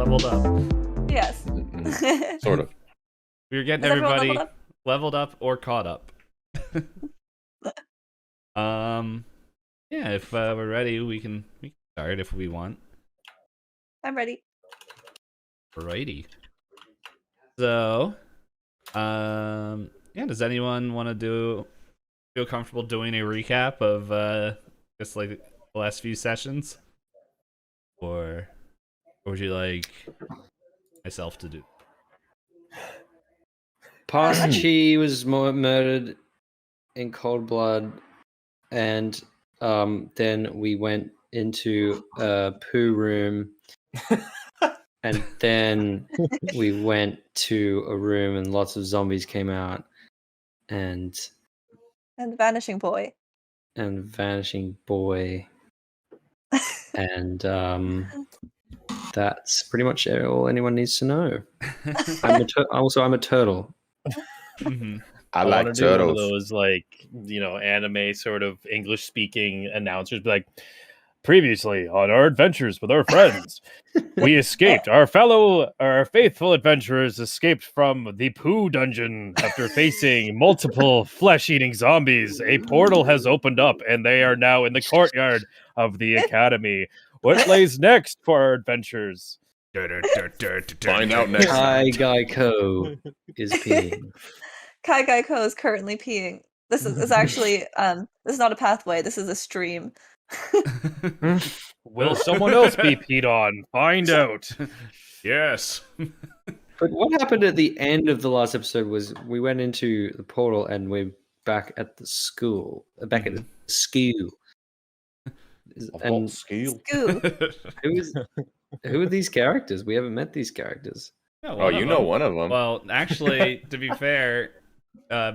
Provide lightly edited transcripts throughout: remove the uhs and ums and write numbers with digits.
leveled up. Yes. Sort of. We were getting Is everyone everybody leveled leveled up or caught up. Yeah, if we're ready, we can start if we want. I'm ready. Alrighty. So, yeah, does anyone want to feel comfortable doing a recap of just like the last few sessions? Or would you like myself to do? Pachi was murdered in cold blood, and then we went into a poo room, and then we went to a room, and lots of zombies came out, and And the Vanishing Boy. Vanishing Boy, and that's pretty much all anyone needs to know. I'm a turtle. Mm-hmm. I want like to do one of turtles. those, like, anime sort of English speaking announcers, be like, previously on our adventures with our friends, we escaped. Our faithful adventurers escaped from the poo dungeon after facing multiple flesh-eating zombies. A portal has opened up, and they are now in the courtyard of the academy. What lays next for our adventures? Find out next Kai time. Gaiko is peeing. Kai Gaiko is currently peeing. This is actually this is not a pathway, this is a stream. Will someone else be peed on? Find out. Yes. But what happened at the end of the last episode was we went into the portal and we're back at the school, back at the school. And Skill. Goo. who are these characters? We haven't met these characters. Yeah, Oh, you know one of them. Well, actually, to be fair,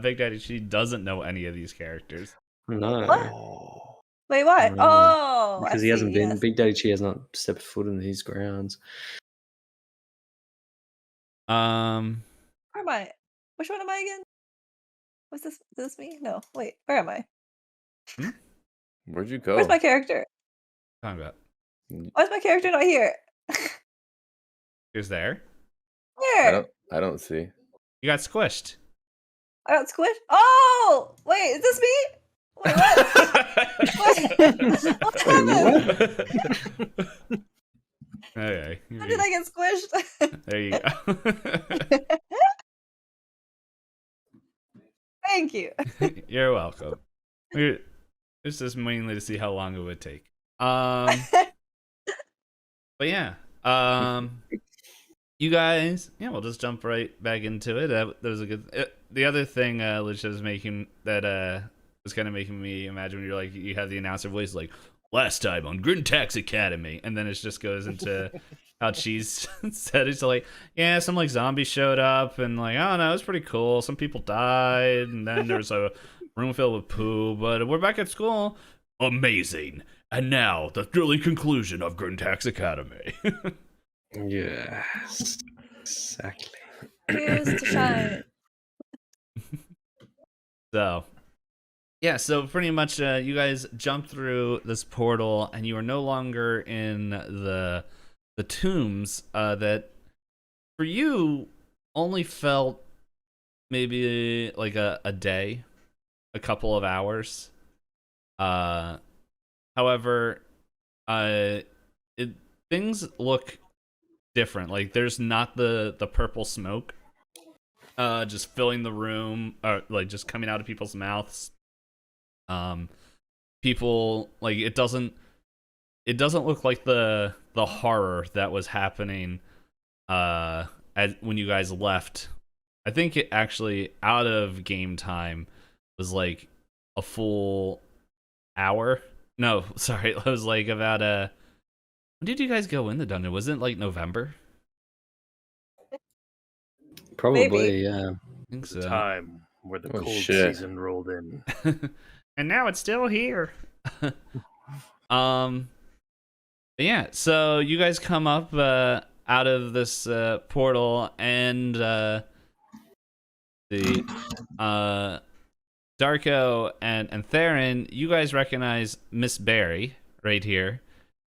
Big Daddy She doesn't know any of these characters. No, Oh. Wait, why? No. Oh, because I he hasn't see, been. yes. Big Daddy Chi has not stepped foot in these grounds. Where am I? Which one am I again? Was this? Is this me? No. Wait. Where am I? Where'd you go? Where's my character? Talking about Why is my character not here? who's there? Where? I don't see. You got squished. I got squished. Oh, wait. Is this me? Wait, what? What happened? Okay. How did I get squished? There you go. Thank you. You're welcome. This is mainly to see how long it would take. But yeah. You guys, yeah, we'll just jump right back into it. That was a good. The other thing, Alicia was making that was kind of making me imagine when you're like you have the announcer voice like last time on Grintax Academy, and then it just goes into how Cheese said it's like yeah, some like zombies showed up and like oh no, it was pretty cool. Some people died, and then there was a room filled with poo, but we're back at school. Amazing. And now the thrilling conclusion of Grintax Academy. Yes, exactly. Here's to shine. So, yeah, so pretty much you guys jump through this portal and you are no longer in the tombs that for you only felt maybe like a day, a couple of hours. However, things look different. Like there's not the purple smoke just filling the room, like just coming out of people's mouths. People like it doesn't look like the horror that was happening when you guys left. I think it actually out of game time was like a full hour. No, sorry, it was like about when did you guys go in the dungeon? Was it like November? Probably, Maybe. yeah. I think The so. time where the Oh, cold shit. season rolled in. And now it's still here. But yeah, so you guys come up out of this portal, and the Darko and Theron, you guys recognize Miss Barry right here,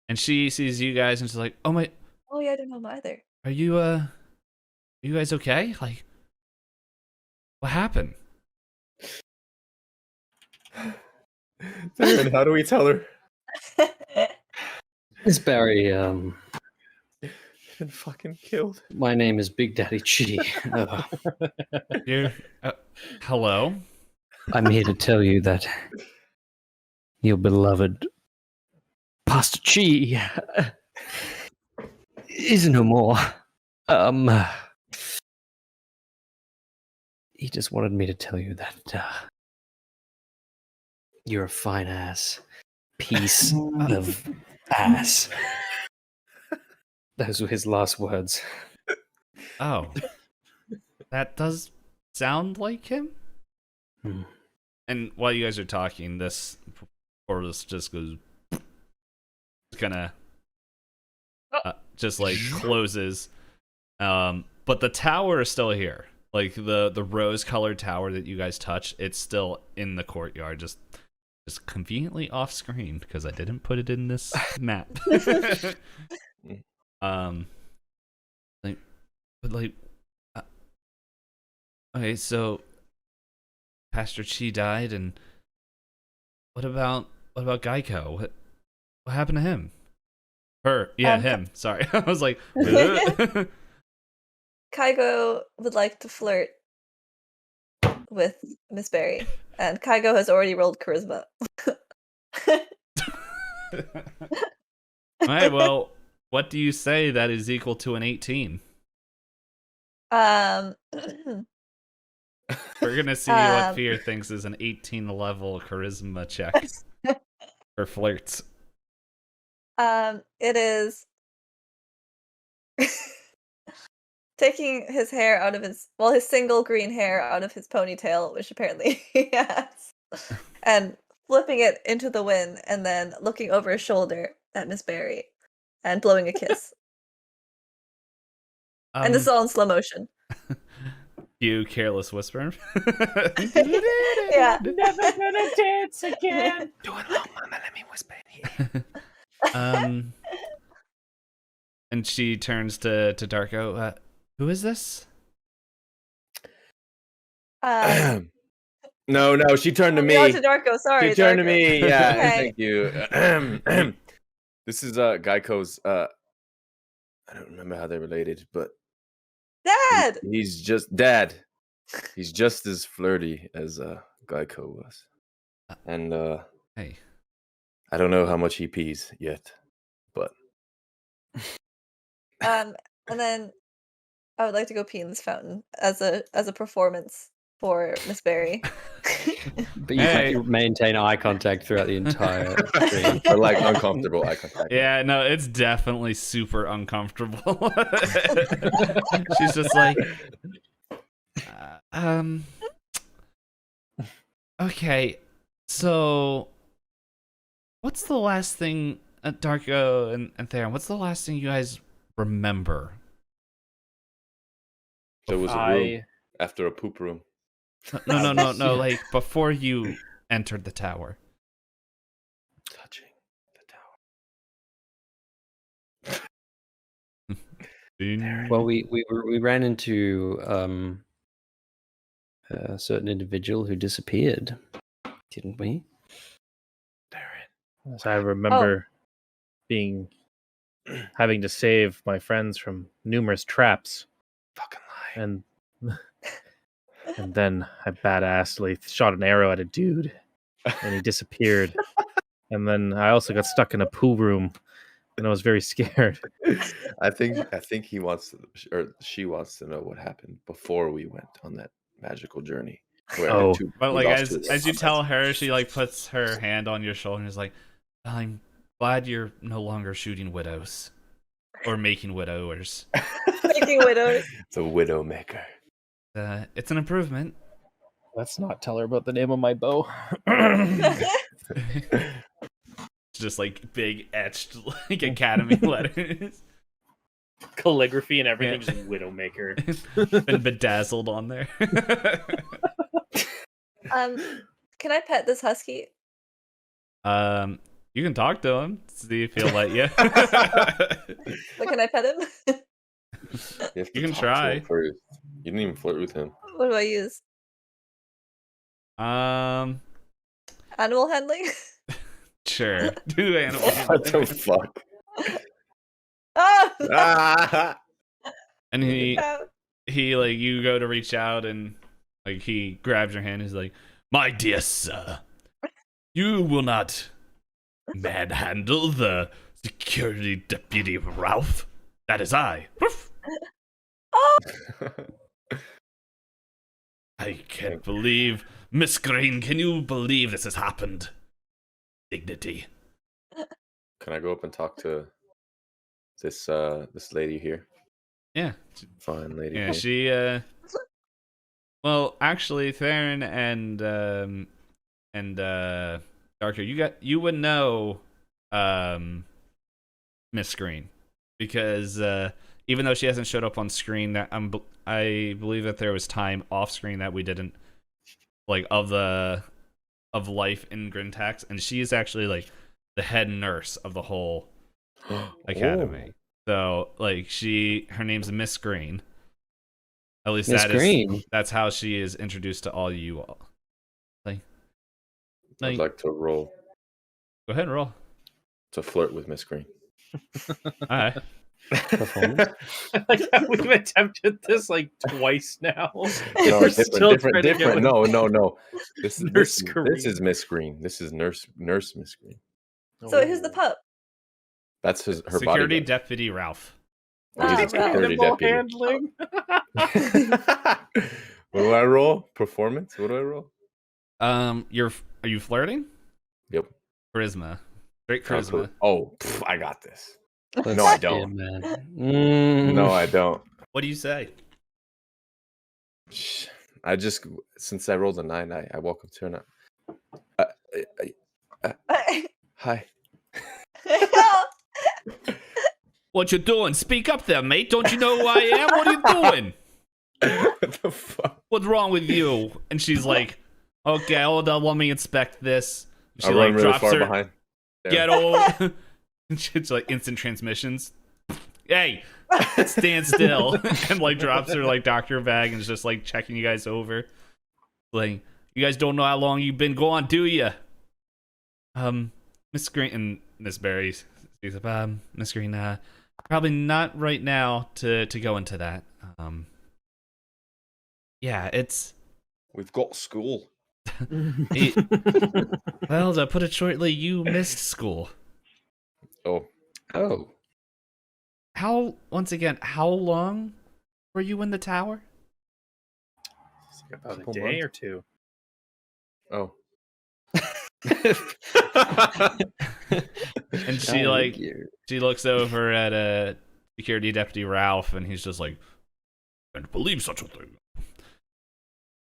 and she sees you guys and she's like, "Oh my, Oh yeah, I don't know him either. Are you guys okay? Like, what happened? Darren, how do we tell her? Miss Barry, Been fucking killed. my name is Big Daddy Chi. You're, hello? I'm here to tell you that your beloved Pastor Chi is no more. He just wanted me to tell you that you're a fine ass piece of ass. Those were his last words. Oh. That does sound like him? Hmm. And while you guys are talking, this portal just goes... Kinda... just, like, closes. But the tower is still here. Like, the rose-colored tower that you guys touched, it's still in the courtyard, just conveniently off-screen, because I didn't put it in this map. Okay, so Pastor Chi died, and what about Geico? What happened to him? Her, yeah, him. Sorry, I was like, Kygo would like to flirt with Miss Berry, and Kygo has already rolled charisma. Alright, well, what do you say that is equal to an 18? We're gonna see what Fear thinks is an 18 level charisma check for flirts. It is taking his hair out of his single green hair out of his ponytail, which apparently he has, and flipping it into the wind, and then looking over his shoulder at Miss Berry and blowing a kiss. And this is all in slow motion. You careless whisper. Yeah. Never gonna dance again. Do it long, mama. Let me whisper in here. And she turns to Darko. Who is this? No, she turned to me. To Darko, sorry. She turned to Darko. me. Yeah, Okay. thank you. This is Geico's. I don't remember how they're related, but Dad. he's just dad. He's just as flirty as Geico was, and Hey. I don't know how much he pees yet, but And then I would like to go pee in this fountain as a performance for Miss Berry. But you maintain eye contact throughout the entire stream. or like uncomfortable eye contact. Yeah, no, it's definitely super uncomfortable. She's just like, okay, so what's the last thing, Darko and Theron, what's the last thing you guys remember? There was a room after a poop room. No, like before you entered the tower. Touching the tower. Well, we ran into a certain individual who disappeared, didn't we? As I remember having to save my friends from numerous traps. Fucking lie. And then I badassly shot an arrow at a dude, and he disappeared. And then I also got stuck in a pool room, and I was very scared. I think he wants to, or she wants to know what happened before we went on that magical journey. But like as you tell her, she like puts her hand on your shoulder and is like, I'm glad you're no longer shooting widows or making widowers. Making widows. It's a widow maker. It's an improvement. Let's not tell her about the name of my bow. Just like big etched like academy letters. Calligraphy and everything, Yeah. just Widowmaker. Been bedazzled on there. Can I pet this husky? You can talk to him, see if he'll let you. But can I pet him? You, have to You can talk to him try. first. You didn't even flirt with him. What do I use? Um, Animal handling? sure. Do animal What the handling. fuck? Oh! Ah! And he No. like you go to reach out and like he grabs your hand. He's like, "My dear sir, you will not manhandle the security deputy Ralph. That is I. Woof. Oh! I can't believe, Miss Green. Can you believe this has happened? Dignity. Can I go up and talk to this this lady here? Yeah, Fine lady. yeah. here. She Well, actually, Theron and Darker, you would know Miss Green because even though she hasn't showed up on screen, that I believe that there was time off screen that we didn't like of life in Grintax, and she is actually like the head nurse of the whole academy. So like her name's Miss Green. At least Miss Green. That's how she is introduced to all you all. I'd like to roll Go ahead and roll. to flirt with Miss Green. All right. Performance. Like we've attempted this like twice now. No, We're still trying to get different. with- No. This Nurse is Miss Green. This is nurse Miss Green. So who's the pup? That's her Security bodyguard. deputy Ralph. Oh, he's a Oh, security Animal deputy. handling. What do I roll? Performance? What do I roll? Are you flirting? Yep. Charisma. Straight charisma. I got this. Let's No, I see, don't. man. No, I don't. What do you say? Shh. I just since I rolled a 9, I walk up to her and hi. What you doing? Speak up there, mate. Don't you know who I am? What are you doing? What the fuck? What's wrong with you? And she's like, okay, hold on, let me inspect this. She I run like really drops far her. behind. Get old. It's like instant transmissions. Hey, stand still. And like drops her like doctor bag and is just like checking you guys over. Like, you guys don't know how long you've been gone, do you? Miss Green and Miss Berry speaks up. Miss Green, probably not right now to go into that. Yeah, it's We've got school. well, to put it shortly, you missed school. Oh, Oh. Once again, how long were you in the tower? About a couple day months. or two. Oh. And she like she looks over at security deputy Ralph, and he's just like, "I can't believe such a thing."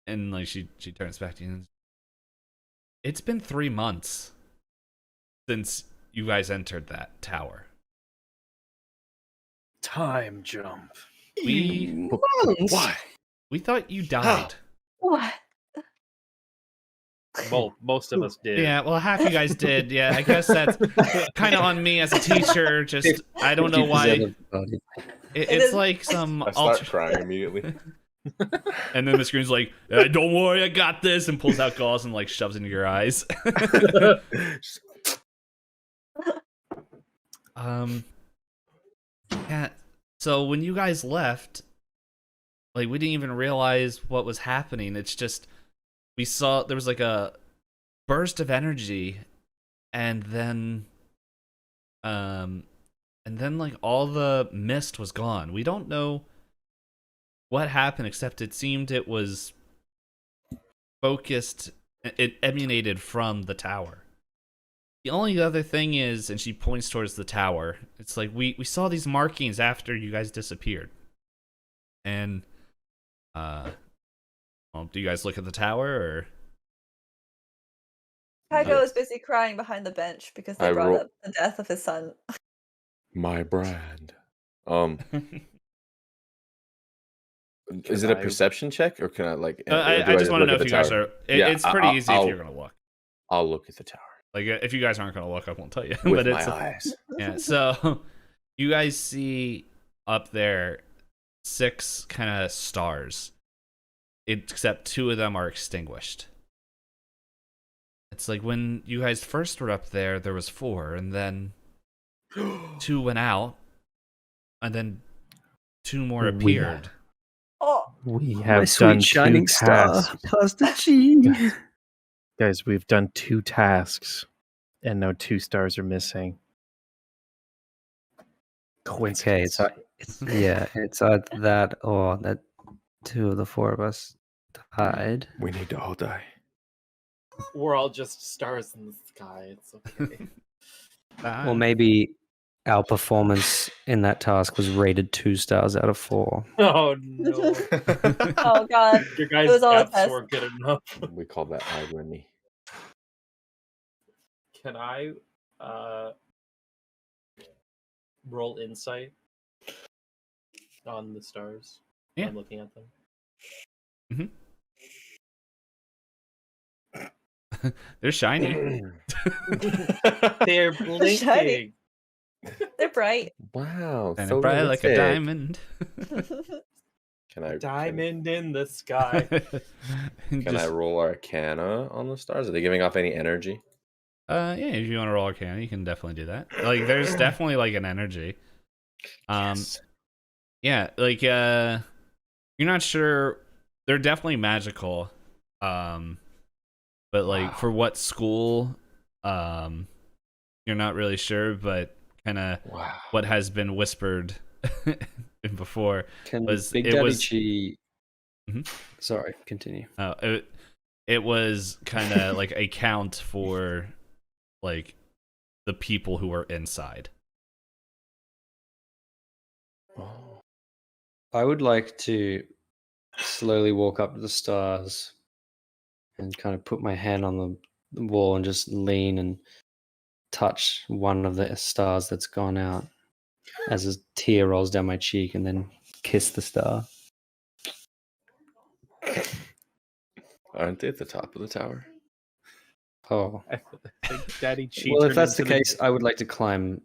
And like she turns back to you. And, it's been 3 months since you guys entered that tower. Time jump. Why? We thought you died. What? Well, most of us did. Yeah, well, half you guys did. Yeah, I guess that's kind of on me as a teacher. Just I don't know 50% why. of the body. It's is- like some I start crying immediately. And then Miss Green's like, "Don't worry, I got this," and pulls out gauze and like shoves into your eyes. Yeah. So when you guys left, like we didn't even realize what was happening. It's just we saw there was like a burst of energy, and then like all the mist was gone. We don't know what happened, except it seemed it was focused, it emanated from the tower. The only other thing is, and she points towards the tower, it's like we saw these markings after you guys disappeared. And well, do you guys look at the tower or Tycho is busy crying behind the bench because they I brought roll- up the death of his son. My brand. Is it a I- perception check or can I like? I just want to know if you guys are. Yeah, It's pretty easy if I'll- you're gonna look. I'll look at the tower. Like, if you guys aren't gonna look, I won't tell you. With but my it's eyes. yeah. So you guys see up there 6 kind of stars, except 2 of them are extinguished. It's like when you guys first were up there, there was 4, and then 2 went out, and then 2 more appeared. Oh, We My have sweet done shining 2 star, tasks. Pastor G. Guys, we've done 2 tasks, and now 2 stars are missing. Okay, Coincidence. it's either that or that 2 of the 4 of us died. We need to all die. We're all just stars in the sky. It's okay. Or maybe our performance in that task was rated 2 stars out of 4. Oh no. oh God. Your guys' was all a depths test. weren't good enough. We call that irony. Can I roll insight on the stars? Yeah. I'm looking at them. They're shiny. They're Shiny. blinking. They're bright. Wow. And so bright like a realistic. diamond. Can I Diamond in the sky. Can I roll Arcana on the stars? Are they giving off any energy? Yeah, if you want to roll Arcana, you can definitely do that. Like, there's definitely like an energy. Yes. Yeah, like you're not sure. They're definitely magical. But like for what school, you're not really sure. But kind of Wow. what has been whispered before. Can Was- Big it Daddy was- Chi... Mhm. Sorry, continue. It was kind of like a count for like the people who were inside. Oh. I would like to slowly walk up to the stars and kind of put my hand on the wall and just lean and touch one of the stars that's gone out as a tear rolls down my cheek and then kiss the star. Aren't they at the top of the tower? Oh. I think Daddy Chi. Well, if turned that's the into case, I would like to climb.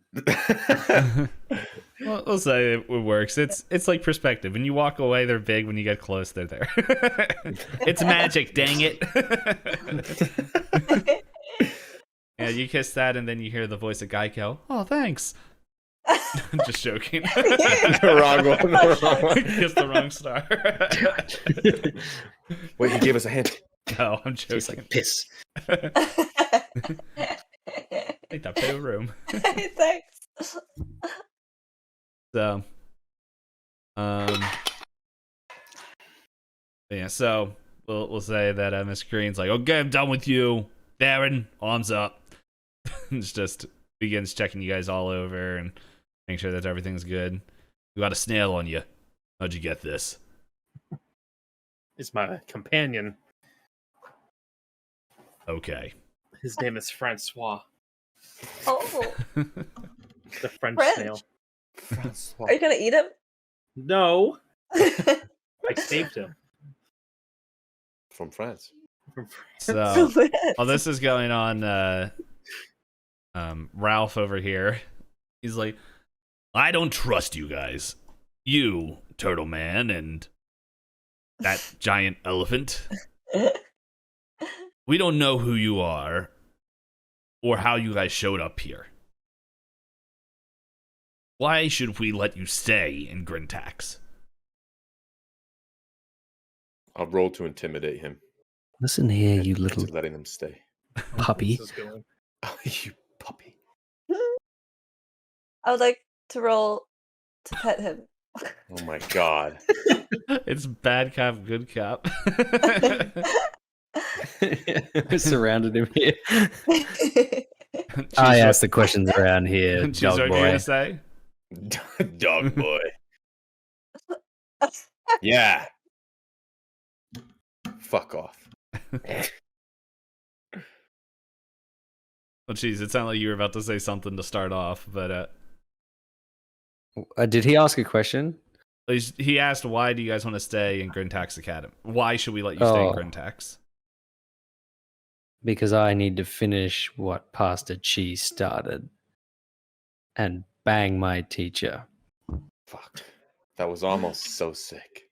Well, we'll say it works. It's like perspective. When you walk away, they're big. When you get close, they're there. It's magic, dang it. Yeah, you kiss that, and then you hear the voice of Geico. Oh, thanks. I'm just joking. The wrong one. The wrong one. Kiss the wrong star. Wait, he gave us a hint. No, I'm joking. Tastes like piss. Take that bit of room. Thanks. So, yeah. So we'll say that Miss Green's like, "Okay, I'm done with you, Darren. Arms up." Just begins checking you guys all over and make sure that everything's good. You got a snail on you. How'd you get this? Is my companion. Okay. His name is Francois, Oh, the French French. snail. are you gonna eat him? No, I saved him From France. from So while this is going on, Ralph over here, he's like, I don't trust you guys. You, Turtle Man, and that giant elephant. We don't know who you are or how you guys showed up here. Why should we let you stay in Grintax? I'll roll to intimidate him. Listen here, and you to little letting them stay. puppy. This is going. Oh, you puppy. I would like to roll to pet him. Oh my god. It's bad cop, good cop. We surrounded him here. Choose I what- ask the questions around here, choose dog what you're boy. gonna say. Dog boy. Yeah. Fuck off. Well, geez, it sounded like you were about to say something to start off, but Did he ask a question? he asked, why do you guys want to stay in Grintax Academy? Why should we let you stay in Oh. Grintax? because I need to finish what Pastor Chi started and bang my teacher. Fuck. That was almost so sick.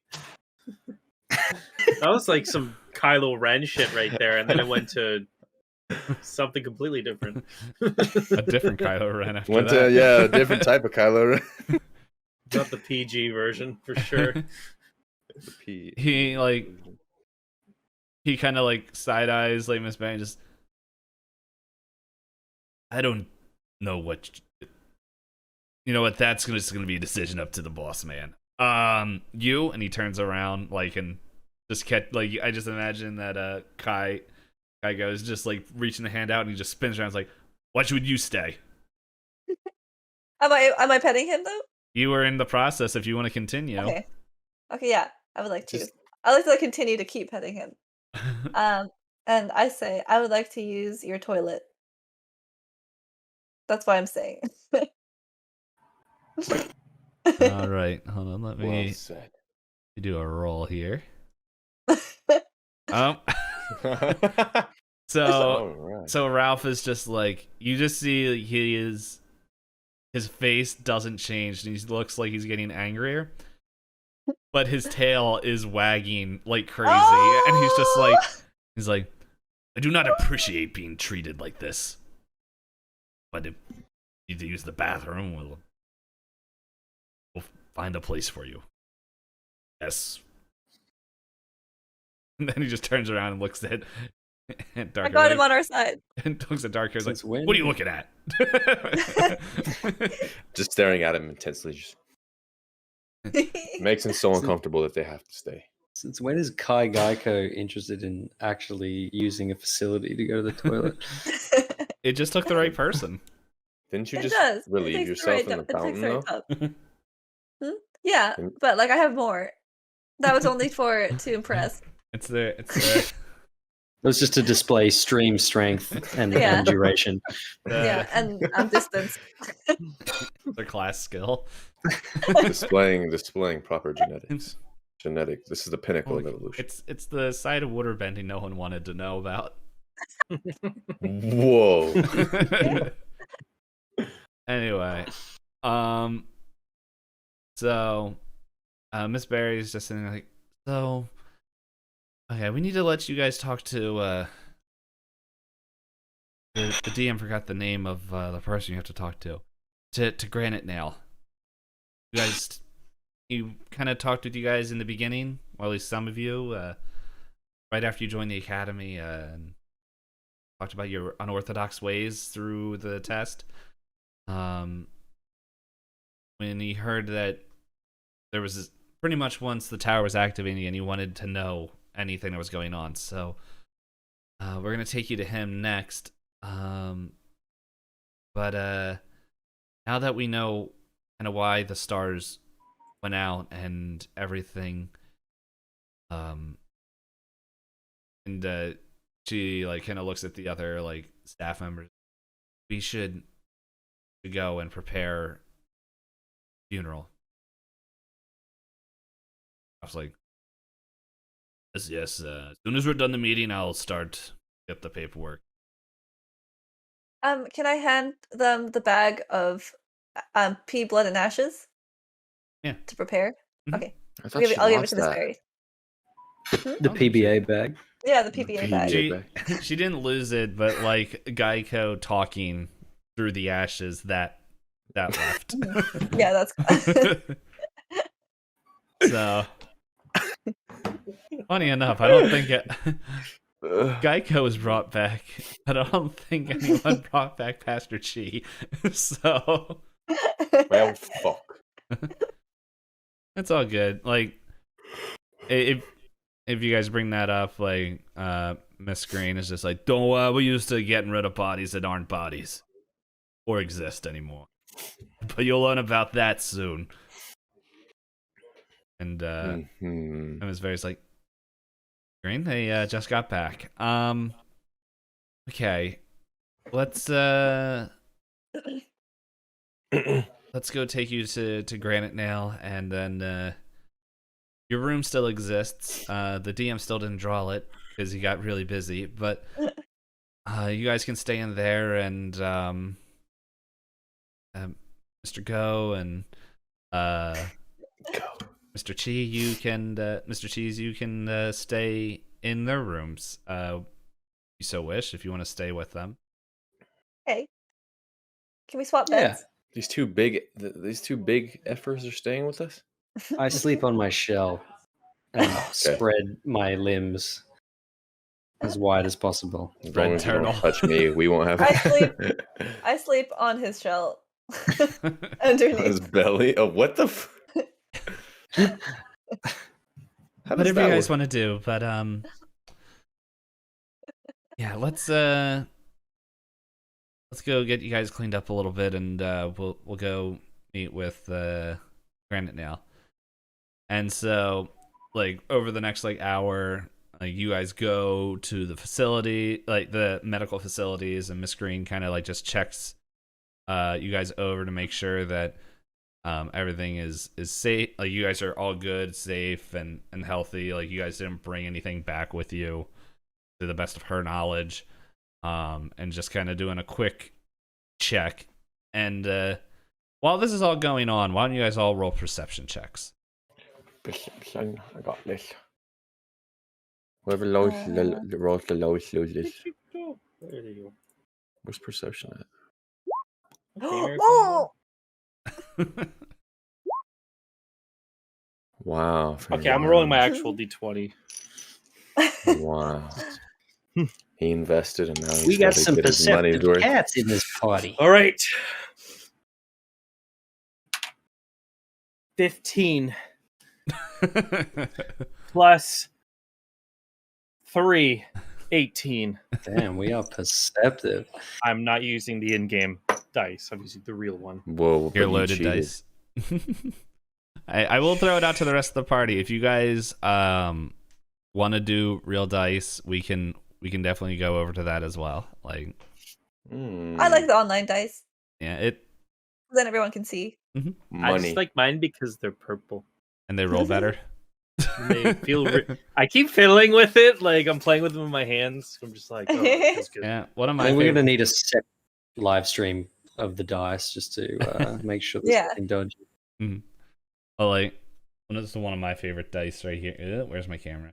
That was like some Kylo Ren shit right there, and then it went to something completely different. A different Kylo Ren after Went that. to a different type of Kylo Ren. Not the PG version for sure. The P- He like he kind of like side eyes like Miss Bang, just I don't know what you know what that's just gonna be a decision up to the boss man. You, and he turns around like and just catch like I just imagine that Kai goes just like reaching the hand out and he just spins around. It's like, why should you stay? Am I petting him though? You were in the process. If you want to continue. Okay. Okay, yeah, I would like to. Just- I would like to continue to keep petting him. And I say I would like to use your toilet. That's what I'm saying. All right, hold on. Let Well me said. do a roll here. So Alright. so Ralph is just like you just see his face doesn't change and he looks like he's getting angrier, but his tail is wagging like crazy, and he's like, I do not appreciate being treated like this, but if you need to use the bathroom, we'll find a place for you. Yes. And then he just turns around and looks at Dark. I got him on our side. And looks at Dark Hair, like, Since when? what are you looking at? Just staring at him intensely just makes him so uncomfortable that they have to stay. Since when is Kai Geico interested in actually using a facility to go to the toilet? It just took the right person. Didn't you It just does. It relieve takes yourself right in the it takes fountain the though? right tub. Yeah, And- but like I have more. That was only to impress. It's the It was just to display stream strength and, Yeah. and duration. Yeah, and distance. the class skill. displaying proper genetics. This is the pinnacle of evolution. It's the side of water bending no one wanted to know about. Whoa. Anyway, so Miss Barry's just sitting there like, so okay, we need to let you guys talk to the DM forgot the name of the person you have to talk to Granite Nail. You guys, he kind of talked with you guys in the beginning, or at least some of you, right after you joined the academy, and talked about your unorthodox ways through the test. When he heard that there was pretty much once the tower was activating and he wanted to know anything that was going on, so we're gonna take you to him next. But now that we know kind of why the stars went out and everything, and she like kind of looks at the other like staff members, we should go and prepare funeral. I was like, yes. As soon as we're done the meeting, I'll start get the paperwork. Can I hand them the bag of pea, blood, and ashes? Yeah. To prepare. Mhm. Okay. I thought I'll give it to Miss Berry. The PBA bag. Yeah, the PBA bag. She didn't lose it, but like Geico talking through the ashes that left. Yeah, that's So funny enough, I don't think Geico was brought back, but I don't think anyone brought back Pastor Chi. So Well, fuck. it's all good. Like if you guys bring that up, like Miss Green is just like, don't we're used to getting rid of bodies that aren't bodies or exist anymore. But you'll learn about that soon. And Miss Berry's like, Green, they just got back. Okay. Let's go take you to Granite Nail, and then your room still exists. The DM still didn't draw it because he got really busy, but you guys can stay in there, and Mr. Go and Mr. Chi, you can Mr. Cheese, you can stay in their rooms. You so wish, if you want to stay with them. Hey, can we swap Yeah. beds? These two big effers are staying with us. I sleep on my shell and Okay. spread my limbs as wide as possible. As long Red as you don't turtle. touch me, we won't have. I sleep on his shell On underneath. his belly. Oh, what the? How does Whatever that you guys work? want to do, but yeah, let's go get you guys cleaned up a little bit, and we'll go meet with Granite Nail. And so, like, over the next like hour, you guys go to the facility, like the medical facilities, and Miss Green kind of like just checks you guys over to make sure that everything is safe. Like, you guys are all good, safe, and healthy. Like, you guys didn't bring anything back with you, to the best of her knowledge. And just kind of doing a quick check. And while this is all going on, why don't you guys all roll perception checks? Perception. I got this. Whoever rolls the lowest loses. Where do you Where's perception at? Oh! Wow. Okay, I'm rolling my actual d20. Wow. He invested, and now he's We got gotta some get his money's perceptive worth. cats in this party. All right. 15 plus 3, 18. Damn, we are perceptive. I'm not using the in-game dice. I'm using the real one. Whoa, Your but you loaded cheated. dice. I will throw it out to the rest of the party. If you guys want to do real dice, we can definitely go over to that as well. Like, I like the online dice. yeah, Then everyone can see. I money. just like mine because they're purple. and they roll better. They feel. I keep fiddling with it, like I'm playing with them in my hands. I'm just like, oh, it feels good. Yeah, one of I my think we're favorite. gonna need a set live stream of the dice just to make sure there's Yeah. nothing dodgy. Oh, like, this is one of my favorite dice right here. Where's my camera?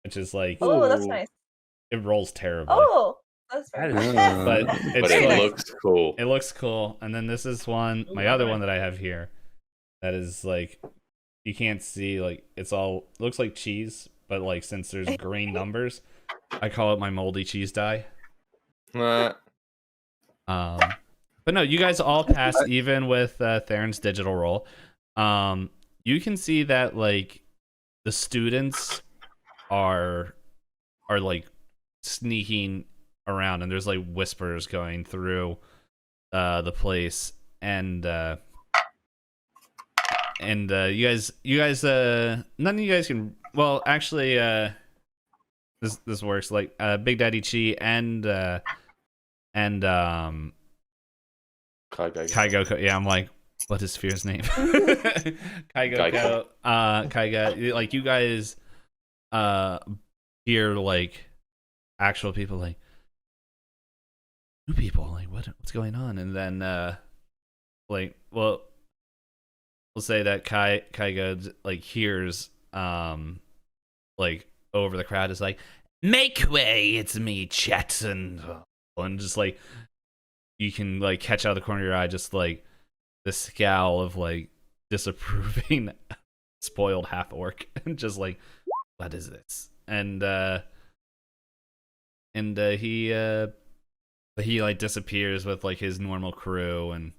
Which is like, Oh, that's Ooh. nice. it rolls terribly. Oh, that's very That is- nice. But But it's it Very nice. looks cool. It looks cool. And then this is one, my other one that I have here, that is like, you can't see, like, it's all looks like cheese, but like, since there's green numbers, I call it my moldy cheese die. Uh, But no, you guys all passed even with Theron's digital roll. You can see that like the students are like sneaking around, and there's like whispers going through the place, and you guys none of you guys can, well, actually this works, like Big Daddy Chi and Kaigo, yeah, I'm like, what is Fear's name? Kaigo. Kaiga, like, you guys hear like actual people, like new people, like what's going on? And then like, well, we'll say that Kaiga like hears like over the crowd is like, make way, it's me, Chet, and just like, you can like catch out of the corner of your eye just like the scowl of like disapproving spoiled half orc, and just like, what is this? And he like disappears with like his normal crew, and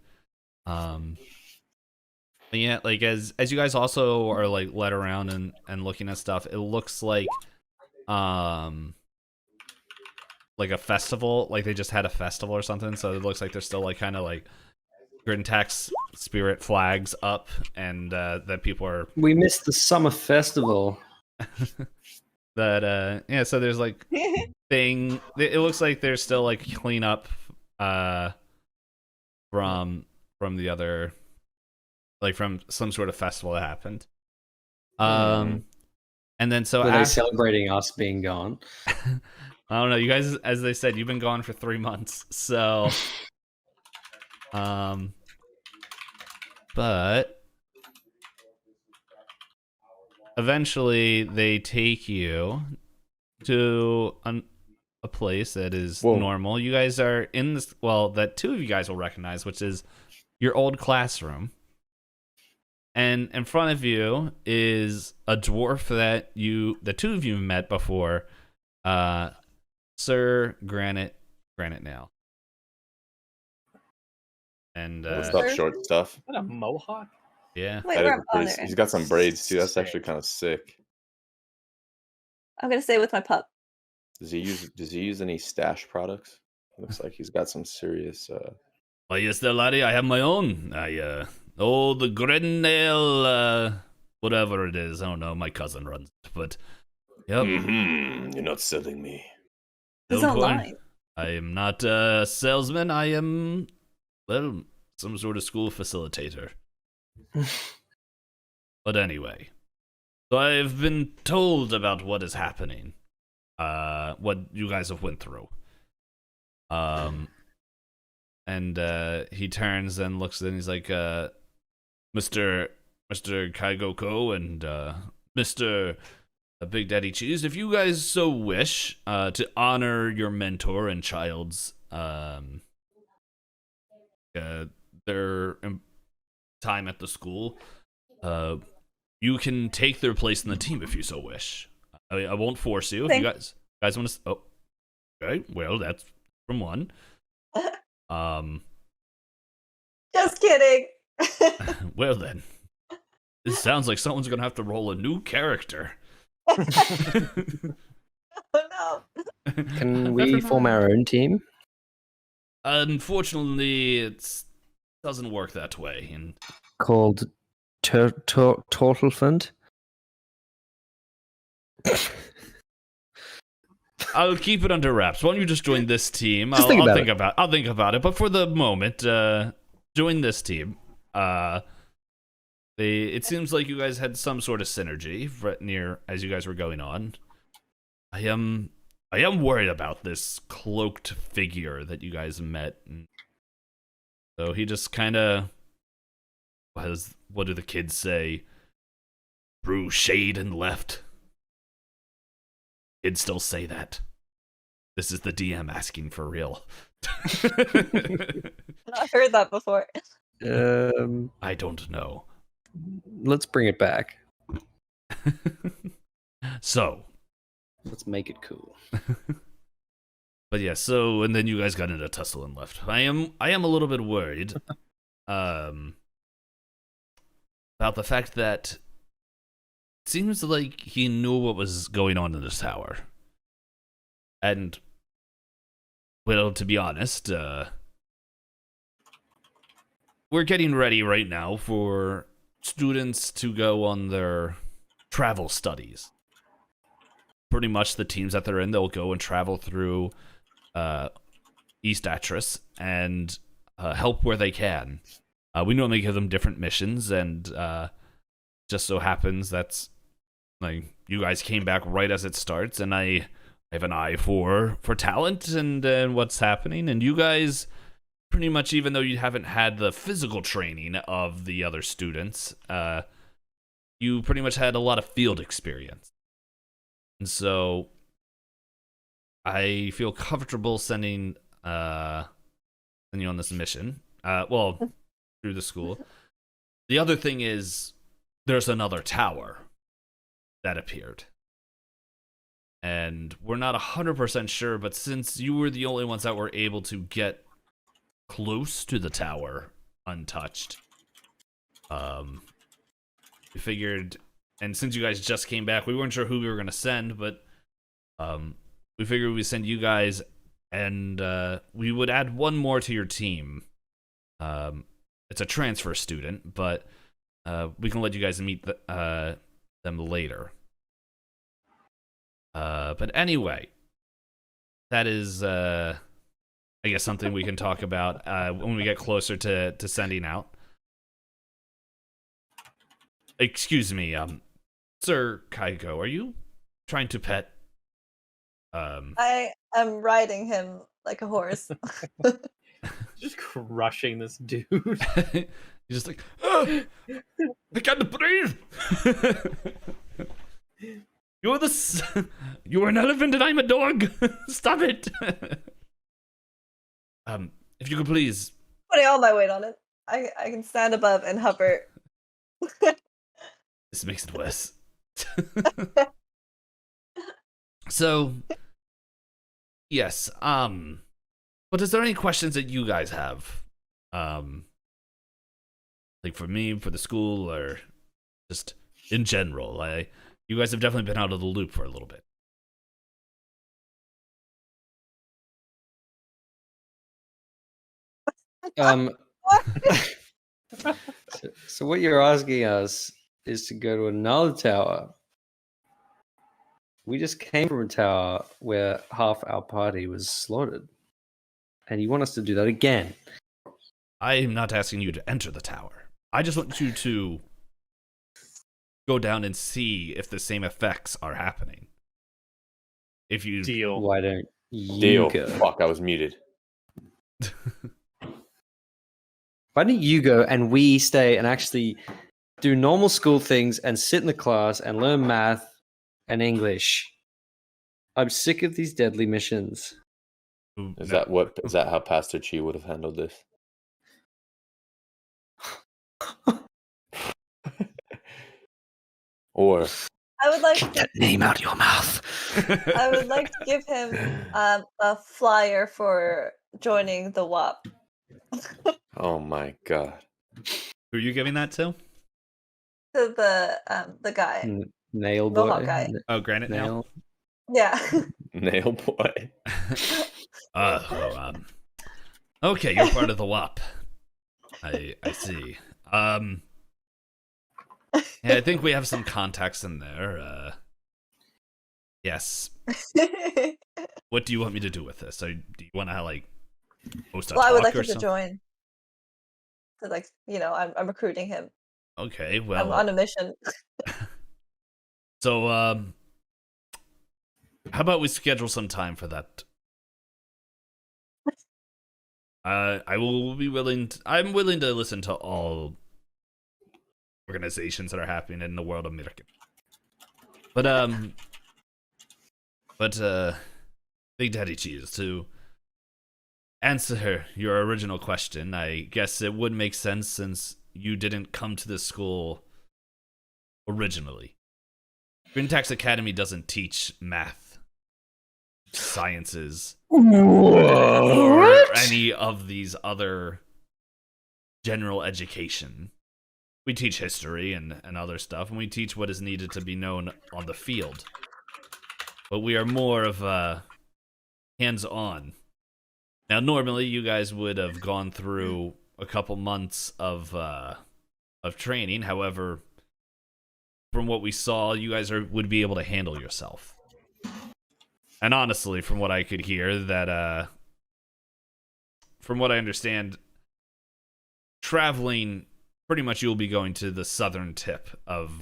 yeah, like as you guys also are like led around and looking at stuff, it looks like a festival, like they just had a festival or something, so it looks like there's still like kind of like Grintax spirit flags up, and that people are We missed the summer festival. that yeah, so there's like thing, it looks like there's still like cleanup from the other, like from some sort of festival that happened. And then so Were they after, celebrating us being gone? I don't know. You guys, as they said, you've been gone for 3 months, so but eventually they take you to a place that is Whoa. normal. You guys are in this, well, that 2 of you guys will recognize, which is your old classroom. And in front of you is a dwarf that the 2 of you met before, Sir Granite Nail. And What's up, short stuff? Is that a mohawk? yeah. Wait, That where is oh, pretty, there. he's got some braids too. That's Sick. actually kind of sick. I'm gonna stay with my pup. Does he use any stash products? Looks like he's got some serious. Why, yes, there, laddie. I have my own. The Grintax, whatever it is. I don't know. My cousin runs it, but yep. You're not selling me. It's No point. online. I am not a salesman. I am, well, some sort of school facilitator. But anyway, so I've been told about what is happening. What you guys have went through. And he turns and looks and he's like, Mr. Kaigoko and Mr. Big Daddy Cheese, if you guys so wish to honor your mentor and child's their time at the school, you can take their place in the team if you so wish. I won't force you. If you guys want to. Oh, okay. Well, that's from one. Just kidding. Well then, this sounds like someone's gonna have to roll a new character. Oh no. Can we form our own team? Unfortunately, it doesn't work that way. And Called Turtle Fund? I'll keep it under wraps. Why don't you just join this team? Just I'll think about think it. I'll think about it. But for the moment, join this team. It seems like you guys had some sort of synergy right near as you guys were going on. I am worried about this cloaked figure that you guys met. So he just kind of, what do the kids say? Threw shade and left. Kids still say that. This is the DM asking for real. I've heard that before. I don't know. Let's bring it back. So, Let's make it cool. but yeah, so and then you guys got into a tussle and left. I am a little bit worried about the fact that it seems like he knew what was going on in this tower. And well, to be honest, we're getting ready right now for students to go on their travel studies. Pretty much the teams that they're in, they'll go and travel through Eastatris and help where they can. We normally give them different missions, and just so happens that's like you guys came back right as it starts, and I have an eye for talent and what's happening, and you guys pretty much, even though you haven't had the physical training of the other students, you pretty much had a lot of field experience. And so I feel comfortable sending you on this mission. Through the school. The other thing is there's another tower that appeared. And we're not 100% sure, but since you were the only ones that were able to get close to the tower untouched, we figured, and since you guys just came back, we weren't sure who we were going to send, but we figured we'd send you guys, and we would add one more to your team. It's a transfer student, but we can let you guys meet them later. But anyway, that is, I guess, something we can talk about when we get closer to sending out. Excuse me, Sir Kaiko, are you trying to pet I am riding him like a horse. Just crushing this dude. He's just like, "Ah, I can't breathe. You're an elephant and I'm a dog. Stop it. If you could please. Putting all my weight on it. I can stand above and hover. This makes it worse. So, yes. But is there any questions that you guys have? Like for me, for the school, or just in general? You guys have definitely been out of the loop for a little bit. So what you're asking us is to go to another tower. We just came from a tower where half our party was slaughtered. And you want us to do that again? I am not asking you to enter the tower. I just want you to go down and see if the same effects are happening. If you Deal. Why don't you Deal. go? Fuck, I was muted. Why don't you go and we stay and actually do normal school things and sit in the class and learn math and English? I'm sick of these deadly missions. Is that how Pastor Chi would have handled this? Or I would like Keep that name out of your mouth. I would like to give him a flyer for joining the WAP. oh my god. Who are you giving that to? To the guy. Nail Mohawk boy. guy. Oh, Granite Nail. Yeah. Nail boy. Okay, you're part of the WAP. I see. Yeah, I think we have some contacts in there. Yes. What do you want me to do with this? So, do you want to host a Well, I would talk like or him to something? join. Because, I'm recruiting him. Okay, I'm well. on a mission. So, how about we schedule some time for that? I will be willing. I'm willing to listen to all organizations that are happening in the world of American. But Big Daddy Cheese, to answer your original question, I guess it would make sense since you didn't come to this school originally. Grintax Academy doesn't teach math, sciences, or any of these other general education. We teach history and other stuff, and we teach what is needed to be known on the field. But we are more of hands-on. Now, normally, you guys would have gone through a couple months of training. However, from what we saw, you guys would be able to handle yourself. And honestly, from what I could hear, that from what I understand, traveling, pretty much you'll be going to the southern tip of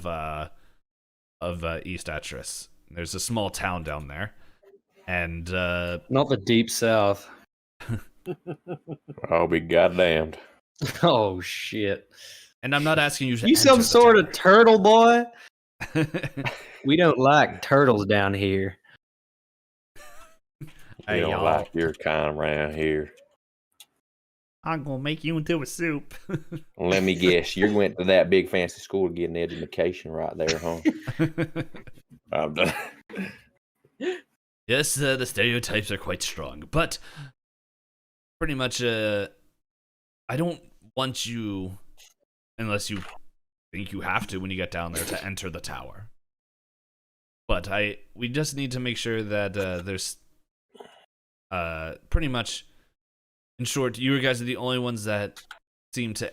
East Atris. There's a small town down there, and Not the deep south. I'll be goddamned. Oh shit! and I'm not asking you to You enter some the sort of turtle boy? tower. We don't like turtles down here. We don't like your kind around here. I'm gonna make you into a soup. Let me guess, you went to that big fancy school to get an education right there, huh? I'm done. Yes, the stereotypes are quite strong, but pretty much, I don't want you, unless you think you have to when you get down there, to enter the tower. But we just need to make sure that there's pretty much, in short, you guys are the only ones that seem to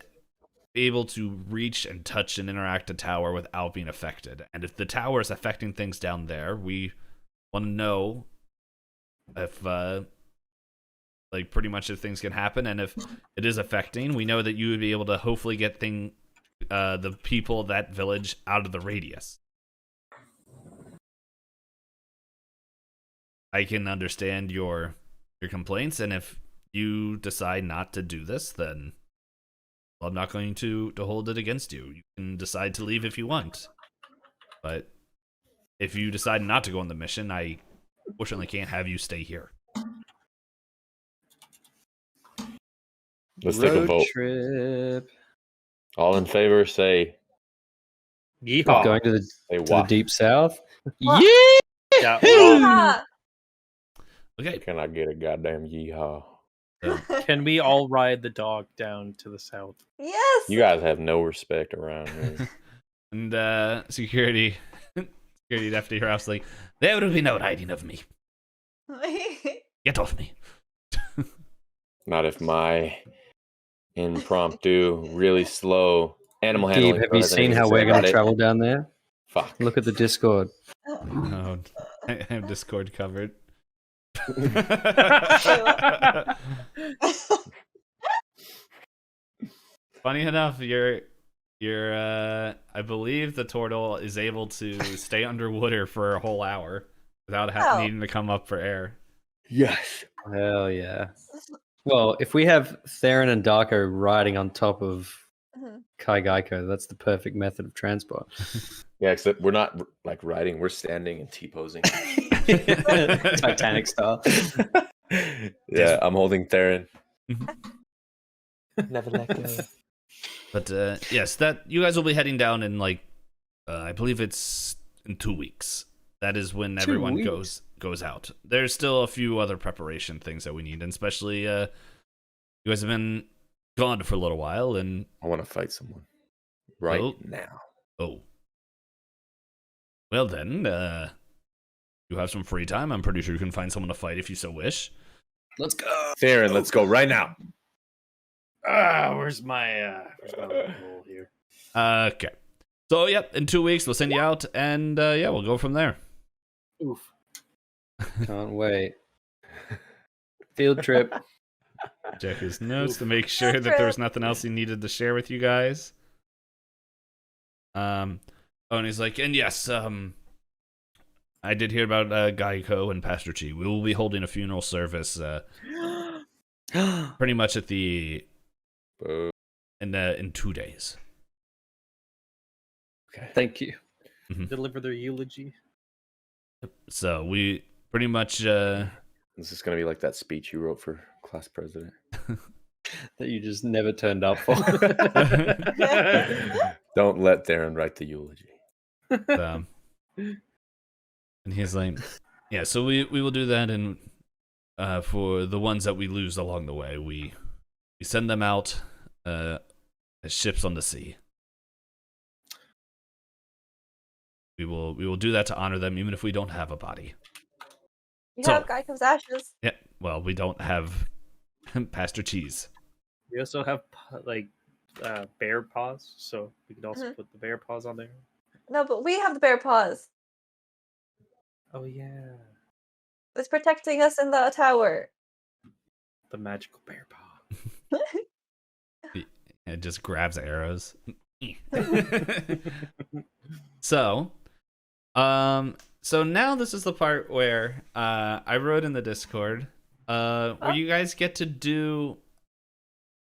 be able to reach and touch and interact the tower without being affected. And if the tower is affecting things down there, we want to know if pretty much if things can happen, and if it is affecting, we know that you would be able to hopefully get the people of that village out of the radius. I can understand your complaints, and if you decide not to do this, then I'm not going to hold it against you. You can decide to leave if you want. But if you decide not to go on the mission, I fortunately can't have you stay here. Let's take a Road vote. trip. All in favor, say Yeehaw. Going to say the wah. deep south. Wah. Yeah. Yeah, Yeehaw! Okay. Can I get a goddamn yeehaw? Can we all ride the dog down to the south? Yes. You guys have no respect around here. And security deputy Ralph's like, there will be no riding of me. Get off me. Not if my impromptu, really slow animal Gabe, handling. have pro you has seen anything how to say we're going about to it. travel down there? Fuck. Look at the Discord. Oh, I have Discord covered. Funny enough, you're I believe the turtle is able to stay underwater for a whole hour without Oh. needing to come up for air. Yes. Hell yeah. Well, if we have Theron and Darko riding on top of Mhm. Kai Gaiko, that's the perfect method of transport. Yeah, except we're not like riding, we're standing and T-posing. Titanic style. Yeah, I'm holding Theron. Never let go. But yes, that you guys will be heading down in like I believe it's in 2 weeks. That is when 2 everyone weeks? goes out. There's still a few other preparation things that we need, and especially you guys have been gone for a little while, and I want to fight someone right Oh. now. oh, well then, you have some free time. I'm pretty sure you can find someone to fight if you so wish. Let's go. Theron, let's go right now. Where's my roll here? Okay. So yep, in 2 weeks we'll send you out, and yeah, we'll go from there. Oof. Can't wait. Field trip. Check his notes to make Field sure that there trip. was nothing else he needed to share with you guys. Oh, and he's like, and yes, I did hear about Geico and Pastor Chi. We will be holding a funeral service, pretty much at the Boo. in 2 days. Okay. Thank you. Deliver their eulogy. So we pretty much This is going to be like that speech you wrote for class president. That you just never turned up for. Don't let Theron write the eulogy. and he's like, yeah. So we will do that, and for the ones that we lose along the way, we send them out as ships on the sea. We will do that to honor them, even if we don't have a body. You So- have Geico's ashes. Yeah. Well, we don't have Pastor Cheese. We also have bear paws, so we could also Mhm. put the bear paws on there. No, but we have the bear paws. Oh yeah, It's protecting us in the tower. the magical bear paw. It just grabs arrows. So now this is the part where I wrote in the Discord where you guys get to do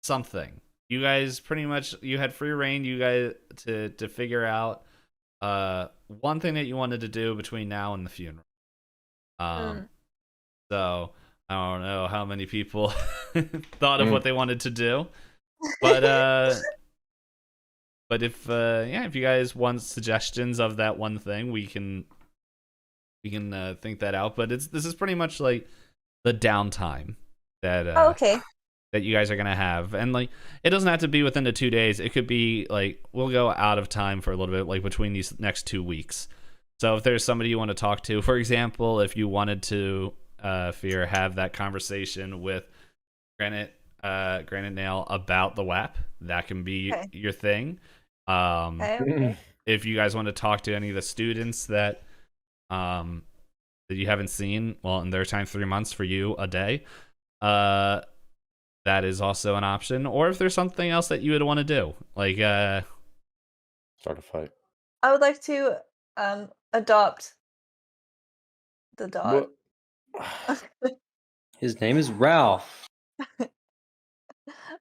something. You guys pretty much, you had free reign, you guys to figure out one thing that you wanted to do between now and the funeral. So I don't know how many people thought of what they wanted to do, but if if you guys want suggestions of that one thing, we can think that out. But this is pretty much like the downtime that Okay. that you guys are gonna have, and like it doesn't have to be within the 2 days. It could be like we'll go out of time for a little bit, like between these next 2 weeks. So if there's somebody you want to talk to, for example, if you wanted to Fear have that conversation with Granite Nail about the WAP, that can be Okay. your thing. Okay. If you guys want to talk to any of the students that you haven't seen, well, in their time 3 months, for you a day, that is also an option. Or if there's something else that you would want to do, like Start a fight. I would like to adopt the dog. What? His name is Ralph.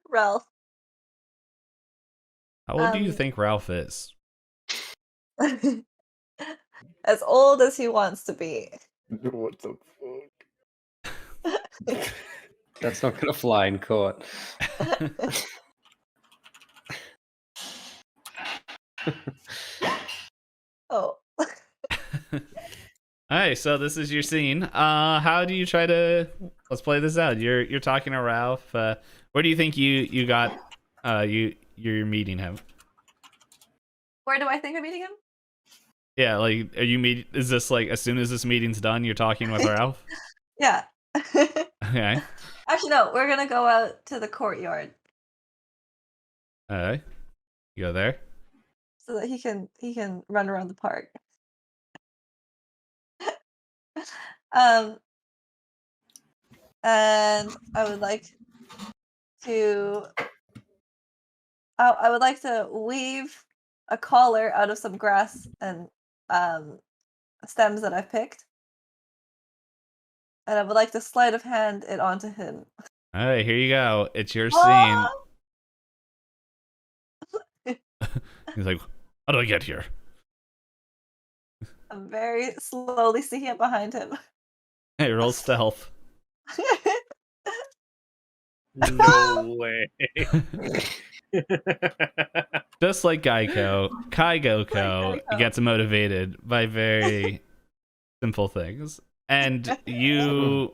Ralph. How old do you Um, think Ralph is? as old as he wants to be. What the fuck? That's not gonna fly in court. Oh. Alright, so this is your scene. How do you try to let's play this out? You're talking to Ralph. Where do you think you got you're meeting him? Where do I think I'm meeting him? Yeah, like are you meet is this like as soon as this meeting's done you're talking with Ralph? Yeah. Okay. Actually, no. We're gonna go out to the courtyard Alright. You go there. so that he can run around the park. And I would like to weave a collar out of some grass and stems that I've picked, and I would like to sleight of hand it onto him. Alright, here you go. It's your scene. Ah! He's like, how do I get here? I'm very slowly sneaking up behind him. Hey, roll stealth. No way. Just like Geico, Kaigoko Geico. gets motivated by very simple things. And you.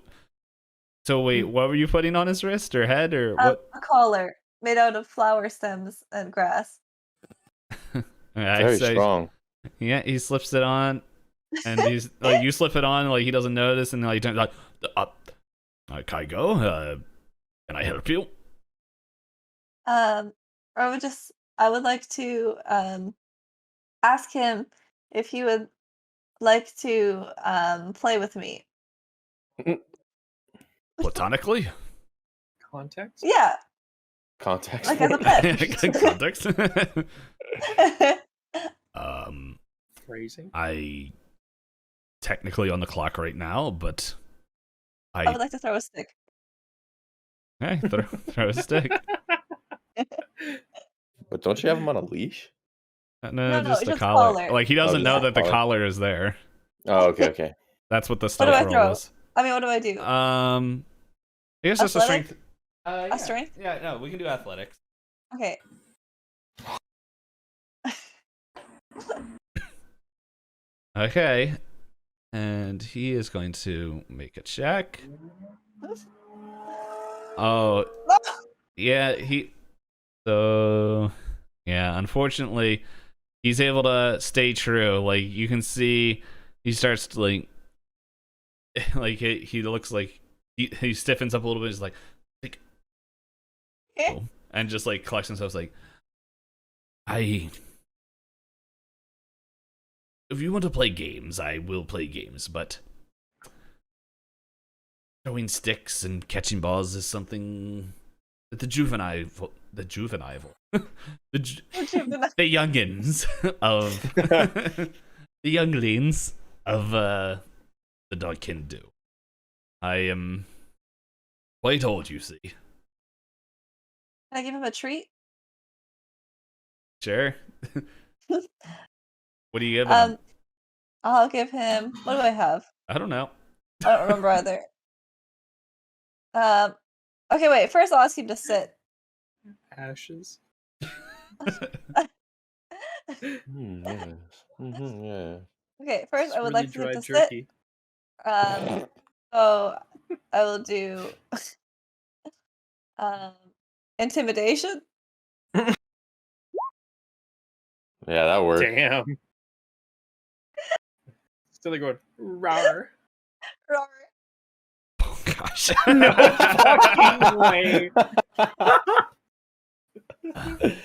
So wait, what were you putting on his wrist or head or what? A collar made out of flower stems and grass. Alright, Very so strong. yeah, he slips it on, and he's like, you slip it on, like he doesn't notice, and like he turns like, Kaigo, can I help you? I would like to ask him if he would like to play with me. Platonically? Context? Yeah, Context. like as a pet. Context. Phrasing? I technically on the clock right now, but I would like to throw a stick. hey, throw a stick. But don't you have him on a leash? No, Just a just collar. collar. Like he doesn't know just that the collar. collar is there. Oh, okay. That's what the What do stealth I roll throw? was. I mean, what do I do? I guess just a Athletic? strength. Yeah. A strength? Yeah, no, we can do athletics. Okay. Okay. And he is going to make a check. Oh, yeah, unfortunately, he's able to stay true. Like, you can see he starts to, like he looks like he stiffens up a little bit. He's like oh, and just, like, collects himself, like, if you want to play games, I will play games, but throwing sticks and catching balls is something that the youngins of the younglings of the dog can do. I am quite old, you see. Can I give him a treat? Sure. What do you give him? I'll give him. What do I have? I don't know. I don't remember either. Okay, wait. First, I'll ask him to sit. Ashes? Yes. Yeah. Okay, first, It's I would really like him dry to jerky. sit. So I will do intimidation. Yeah, that worked. Damn. Still going, rawr. Robert. Oh gosh. No fucking way.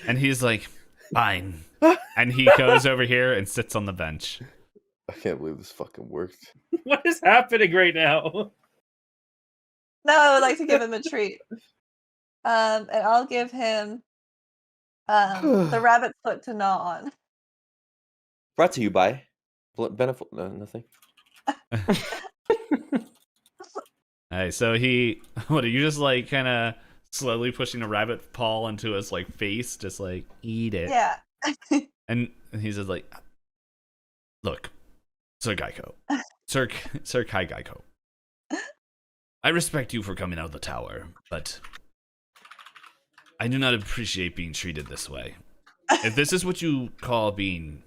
And he's like, fine. And he goes over here and sits on the bench. I can't believe this fucking worked. What is happening right now? Now I would like to give him a treat. And I'll give him the rabbit foot to gnaw on. Brought to you by Benefit. No, nothing. so what are you just like kind of slowly pushing a rabbit paw into his like face, just like eat it? Yeah. And he's just like, look, Sir Geico, Sir Kai Geico. I respect you for coming out of the tower, but I do not appreciate being treated this way. If this is what you call being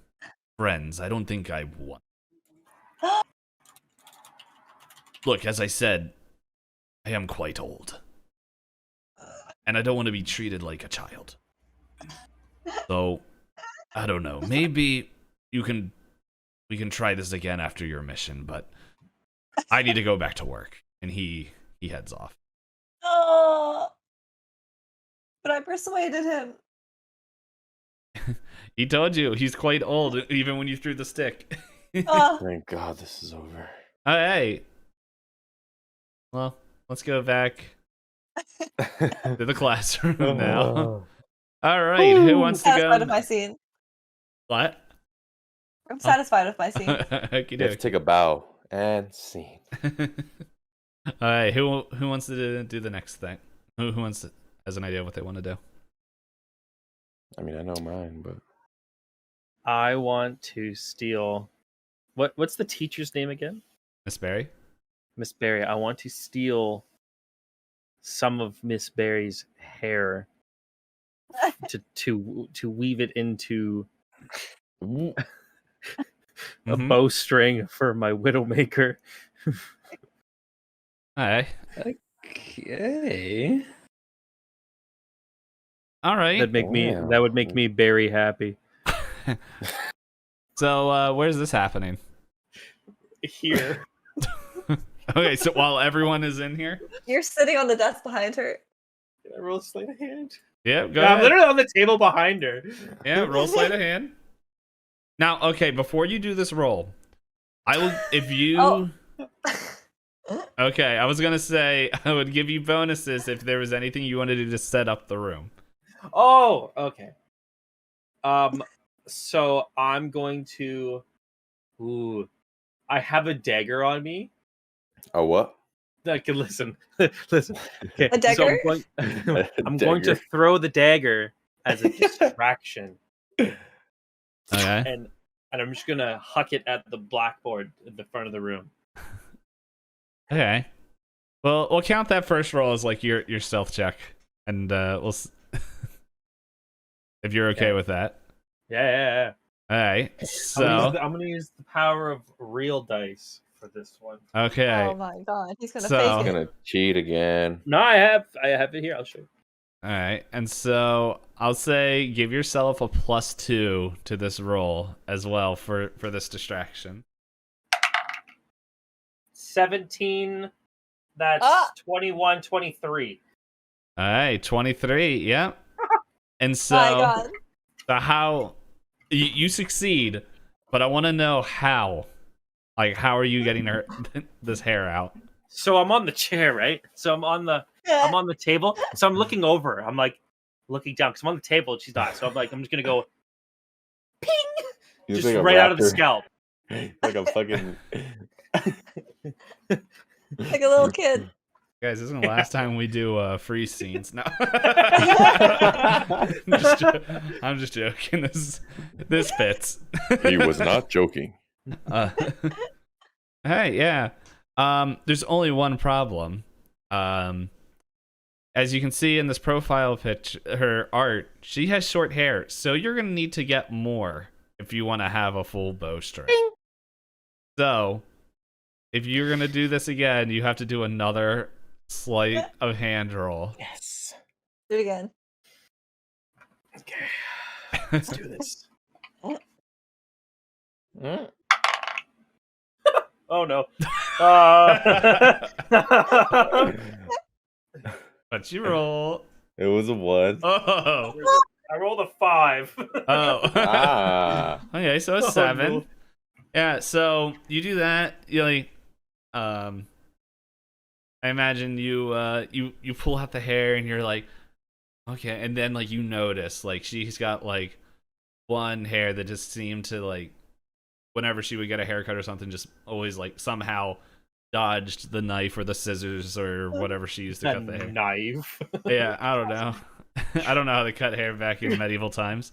friends, I don't think I want. Look, as I said, I am quite old. And I don't want to be treated like a child. So, I don't know. Maybe we can try this again after your mission, but I need to go back to work. And he heads off. Oh, but I persuaded him. He told you he's quite old, even when you threw the stick. Oh, Thank God this is over. Hey. Well, let's go back to the classroom now. All right, who wants to satisfied with go? my scene. What? I'm satisfied with my scene. Okey You have to doke. take a bow and scene. All right, who wants to do the next thing? Who has an idea of what they want to do? I mean, I know mine, but I want to steal. What's the teacher's name again? Miss Barry? Miss Barry. I want to steal some of Miss Barry's hair to weave it into a Mhm. bowstring for my Widowmaker. All right. Okay. All right. That would make me very happy. So, where's this happening? Here. Okay, so while everyone is in here? You're sitting on the desk behind her. Can I roll sleight of hand? Yeah, go Yeah, I'm ahead. literally on the table behind her. Yeah, roll sleight of hand. Now, okay, before you do this roll, I will, if you... Oh. Okay, I was gonna say I would give you bonuses if there was anything you wanted to do to set up the room. Oh, okay. So I'm going to. Ooh, I have a dagger on me. a what? Like, listen, listen. Okay, A dagger? So I'm going to throw the dagger as a distraction, Okay. and I'm just gonna huck it at the blackboard at the front of the room. Okay. Well, we'll count that first roll as like your stealth check, and if you're okay with that. Yeah. All right. I'm So gonna use the power of real dice for this one. okay. Oh my god, he's gonna So- fake I'm it. gonna cheat again. No, I have it here. I'll show you. All right. And so I'll say give yourself a +2 to this roll as well for this distraction. 17. That's Ah! 21, 23. All right, 23. Yep. And so, My god. so how you succeed, but I want to know how. Like, how are you getting this hair out? So I'm on the chair, right? So I'm on the table. So I'm looking over. I'm like looking down because I'm on the table and she's not. So I'm just gonna go ping, He's just like a right out of the raptor. scalp. Like a fucking. Like a little kid. Guys, this is the last time we do free scenes. No. I'm just joking. This fits. He was not joking. Hey, yeah. There's only one problem. As you can see in this profile pitch, her art, she has short hair, so you're gonna need to get more if you want to have a full bowstring. So, if you're gonna do this again, you have to do another sleight of hand roll. Yes. Do it again. Okay. Let's do this. Oh no. But you roll. It was a 1. Oh. I rolled a 5. Oh. Ah. Okay, so a Oh, 7. no. Yeah, so you do that. You like, I imagine you pull out the hair and you're like, okay, and then like you notice like she's got like one hair that just seemed to like, whenever she would get a haircut or something, just always like somehow dodged the knife or the scissors or whatever she used to A cut the hair. knife. Yeah, I don't know. I don't know how they cut hair back in medieval times,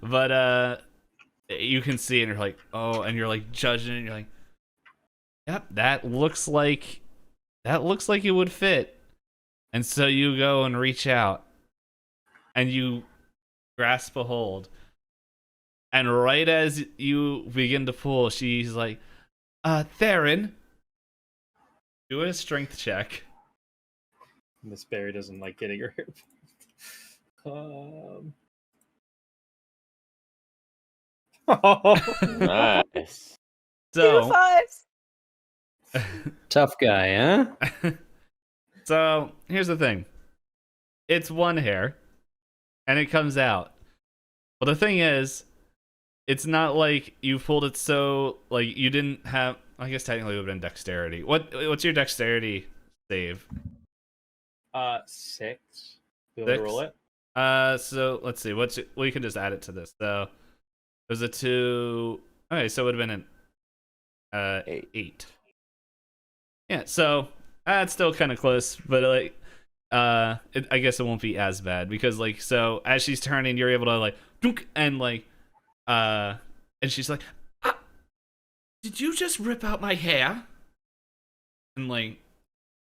but you can see, and you're like, oh, and you're like judging it. And you're like, yep, that looks like it would fit. And so you go and reach out, and you grasp a hold. And right as you begin to pull, she's like, Theron, do a strength check. Miss Barry doesn't like getting her hair. Nice. Two So, fives. Tough guy, huh? so here's the thing. It's one hair, and it comes out. But the thing is, it's not like you pulled it so, like, you didn't have, I guess technically it would have been dexterity. What's your dexterity save? 6. You want to 6? roll it? So let's see. We can just add it to this. So it was a 2. Okay, so it would have been an 8. Yeah, so it's still kind of close, but like, I guess it won't be as bad because like, so as she's turning, you're able to like, dunk, and like, and she's like, did you just rip out my hair? And like,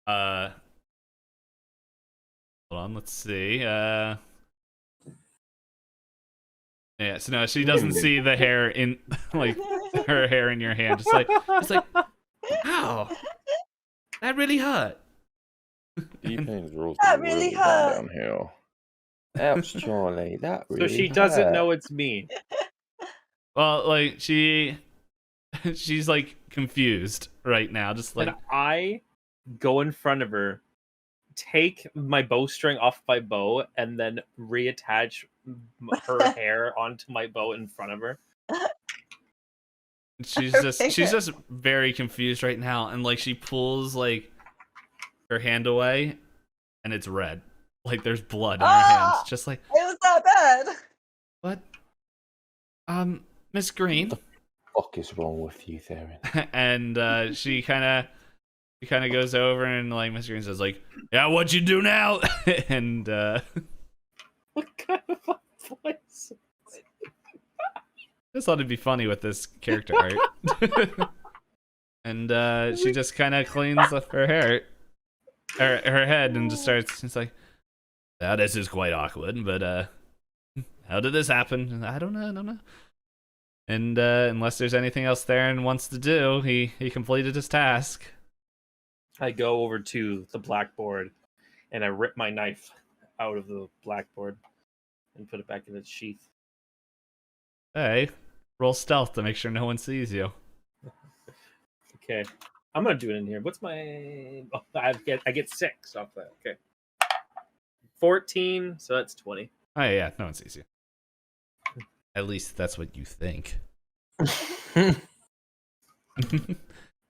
hold on, let's see. Yeah, so no, she doesn't see the hair in like her hair in your hand. It's like, ow, that really hurt. T-Pain's rules That are really gone hurt. downhill. Ouch, Charlie. That really So she doesn't hurt. know it's me. Well, like she's like confused right now, just like And I go in front of her, take my bowstring off my bow, and then reattach her hair onto my bow in front of her. she's just very confused right now, and like she pulls like her hand away, and it's red, like there's blood in her hands, just like It was that bad. what? Miss Green, Fuck is wrong with you, Theron? and she kind of goes over and like Miss Green says like, yeah, what you do now? And What kind of a voice? just thought it'd be funny with this character art. And she just kind of cleans up her hair, her head, and just starts. It's like, "Now this is quite awkward, but how did this happen? I don't know. And unless there's anything else Theron wants to do, he completed his task. I go over to the blackboard and I rip my knife out of the blackboard and put it back in its sheath. Hey, roll stealth to make sure no one sees you. Okay, I'm gonna do it in here. What's my? Oh, I get 6 off that. Okay, 14. So that's 20. Oh yeah, no one sees you. At least that's what you think. All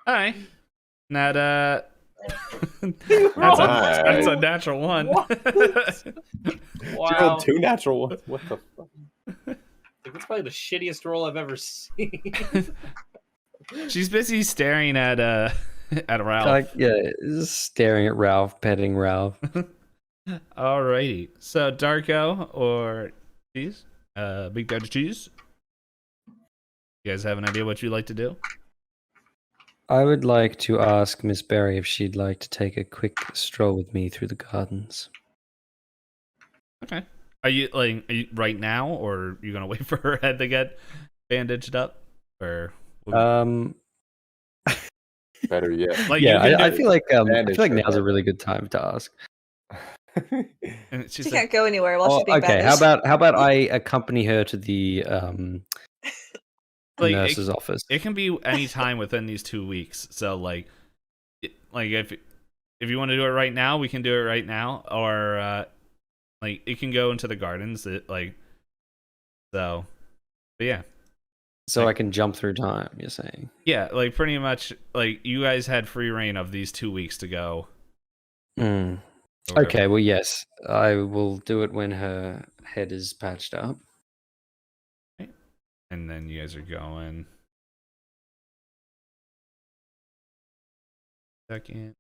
right, now that's a natural one. You Wow, rolled 2 natural ones. What the fuck? that's probably the shittiest roll I've ever seen. She's busy staring at Ralph. Like, yeah, just staring at Ralph, petting Ralph. Alrighty, so Darko or Cheese, Big Daddy Cheese. You guys have an idea what you'd like to do? I would like to ask Miss Berry if she'd like to take a quick stroll with me through the gardens. Okay. Are you right now, or are you gonna wait for her head to get bandaged up, or? Better yet. Like, Yeah, you can I do- feel like Bandage now's her a really good time to ask. and she's She like, can't go anywhere while she's being Okay, bandaged. how about I accompany her to the Like, nurse's office? it can be any time within these 2 weeks. So like if you want to do it right now, we can do it right now, or like it can go into the gardens. But yeah. So I can jump through time, you're saying? Yeah, like pretty much, like you guys had free reign of these 2 weeks to go. Mm. or Okay, well, yes, I will do it when her head is patched up. and then you guys are going. Second.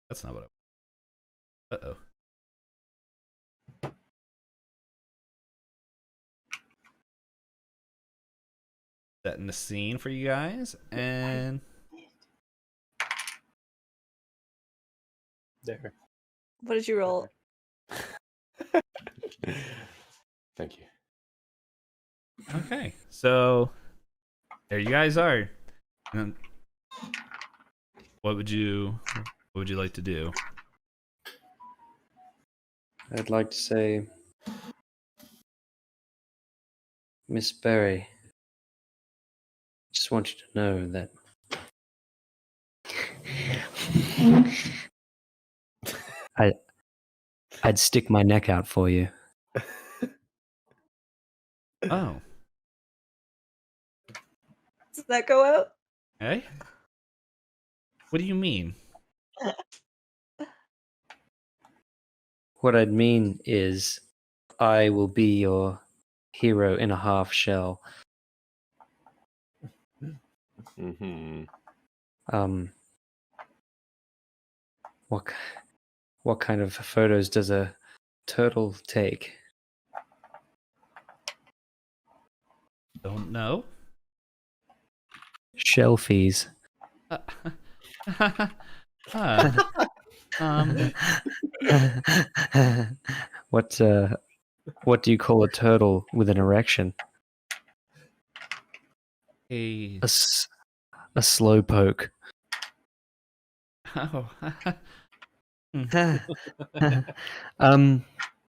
That's not what I. Uh-oh. Setting the scene for you guys, and There. What did you roll? Thank you. okay, so there you guys are. And what would you like to do? I'd like to say, Miss Berry, just want you to know that I'd stick my neck out for you. Oh, Does that go out? hey. What do you mean? What I'd mean is, I will be your hero in a half shell. Mm-hmm. What what kind of photos does a turtle take? Don't know. Shelfies. Um, What do you call a turtle with an erection? a A slow poke. oh,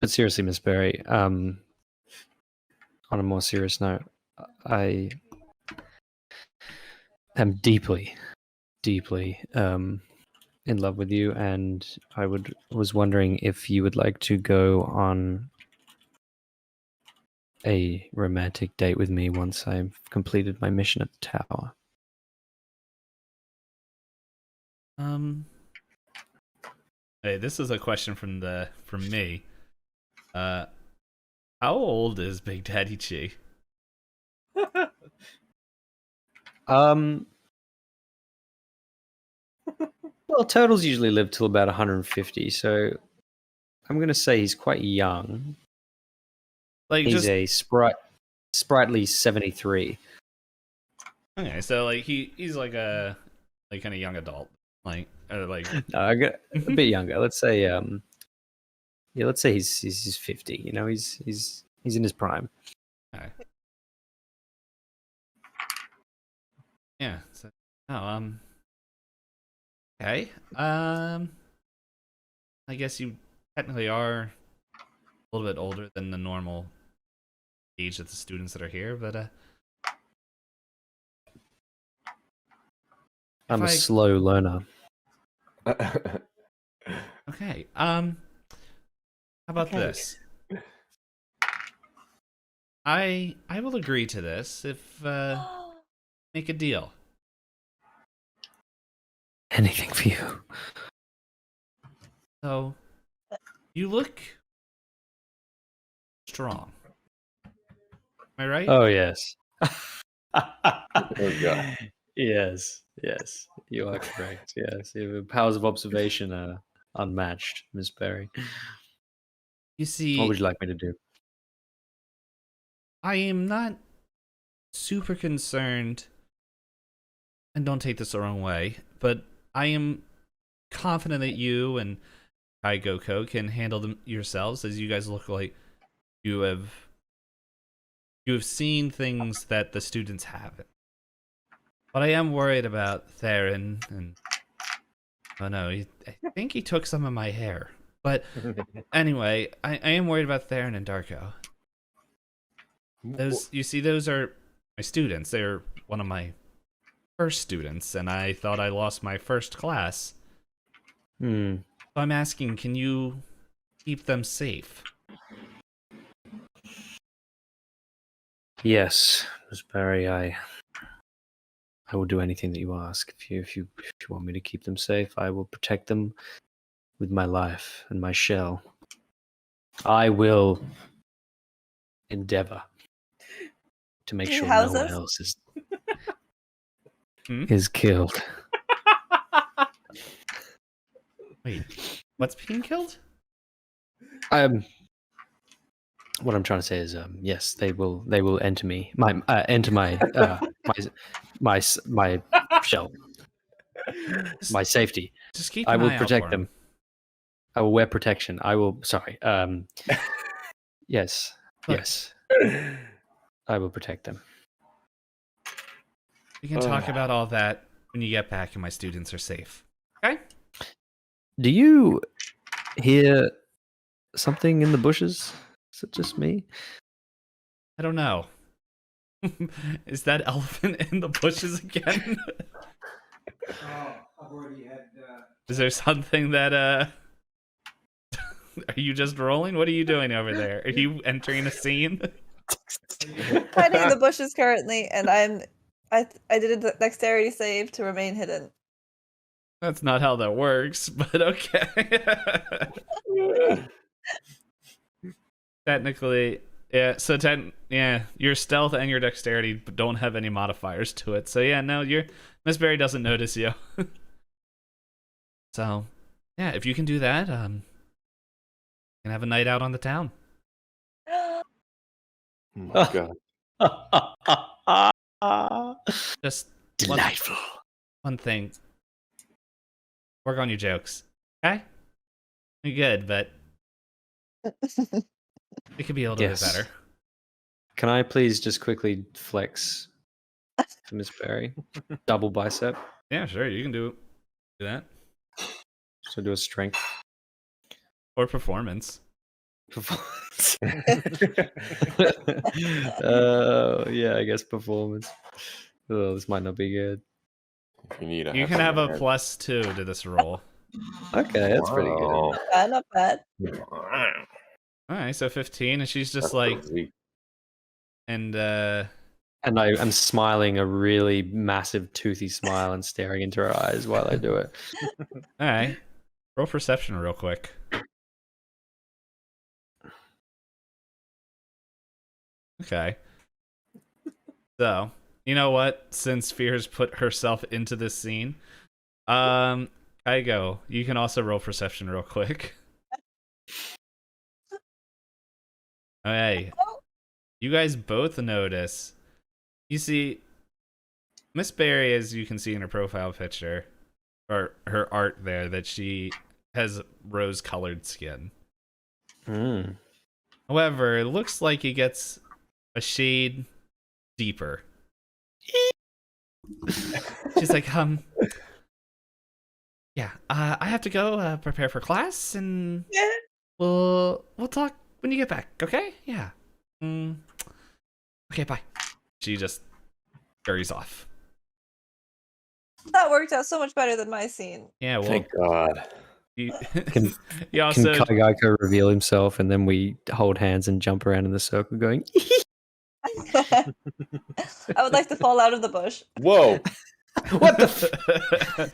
But seriously, Miss Berry, on a more serious note, I am deeply, deeply in love with you, and I was wondering if you would like to go on a romantic date with me once I've completed my mission at the tower. Hey, this is a question from me. How old is Big Daddy Chi? Well, turtles usually live till about 150, so I'm going to say he's quite young. Like He's just a sprightly 73. okay, so like he's like a kind of young adult, like like No, I got a bit younger. Let's say let's say he's 50. You know, he's in his prime. okay. Yeah. So, okay. I guess you technically are a little bit older than the normal age of the students that are here, but I'm a I- slow learner. okay. How about Okay. this? I will agree to this if make a deal. Anything for you. So you look strong. Am I right? Oh yes. Oh, God. Yes, you are correct. Yes, your powers of observation are unmatched, Miss Berry. You What see, would you like me to do? I am not super concerned, and don't take this the wrong way, but I am confident that you and Kai Goko can handle them yourselves, as you guys look like you have seen things that the students haven't. But I am worried about Theron, and oh no, I think he took some of my hair. But anyway, I am worried about Theron and Darko. Those are my students. They're one of my first students, and I thought I lost my first class. Hmm. So I'm asking, can you keep them safe? Yes, Miss Berry, I will do anything that you ask. If you want me to keep them safe, I will protect them with my life and my shell. I will endeavor to make Can you sure house no one us? else is Hmm? is killed. Wait, what's being killed? What I'm trying to say is, yes, they will enter my shell, my safety. Just keep I an will eye out protect for them. I will wear protection. I will. Sorry. Yes. Look. Yes. I will protect them. We can talk about all that when you get back and my students are safe. Okay? Do you hear something in the bushes? Is it just me? I don't know. Is that elephant in the bushes again? I've already had. Is there something that are you just rolling? What are you doing over there? Are you entering a scene? Hiding in the bushes currently, and I did a dexterity save to remain hidden. That's not how that works, but okay. Technically, yeah. So your stealth and your dexterity don't have any modifiers to it. So yeah, no, Miss Berry doesn't notice you. So yeah, if you can do that, you can have a night out on the town. Oh my god. Just Delightful. one thing. Work on your jokes, okay? You're good, but it could be a little bit Yes. better. Can I please just quickly flex for Miss Berry? Double bicep. Yeah, sure, you can do that. So do a strength Or performance. performance. Yeah, I guess performance. Oh, this might not be good. If you need a You can have a +2 to this roll. Okay, that's pretty good. Wow. Not bad. Alright, so 15, and she's just That's like, crazy. and And I'm smiling a really massive toothy smile and staring into her eyes while I do it. alright. Roll perception real quick. Okay. So, you know what? Since Fear's put herself into this scene, I go. You can also roll perception real quick. Okay. You guys both notice. You see, Miss Berry, as you can see in her profile picture, or her art there, that she has rose-colored skin. Mm. However, it looks like it gets a shade deeper. She's like, yeah, I have to go prepare for class, and Yeah. we'll talk when you get back, okay? Yeah. Okay, bye. She just scurries off. That worked out so much better than my scene. Yeah, well, Thank God. you, Can- you also Can Kaigaiko reveal himself and then we hold hands and jump around in the circle going, I would like to fall out of the bush. Whoa. what the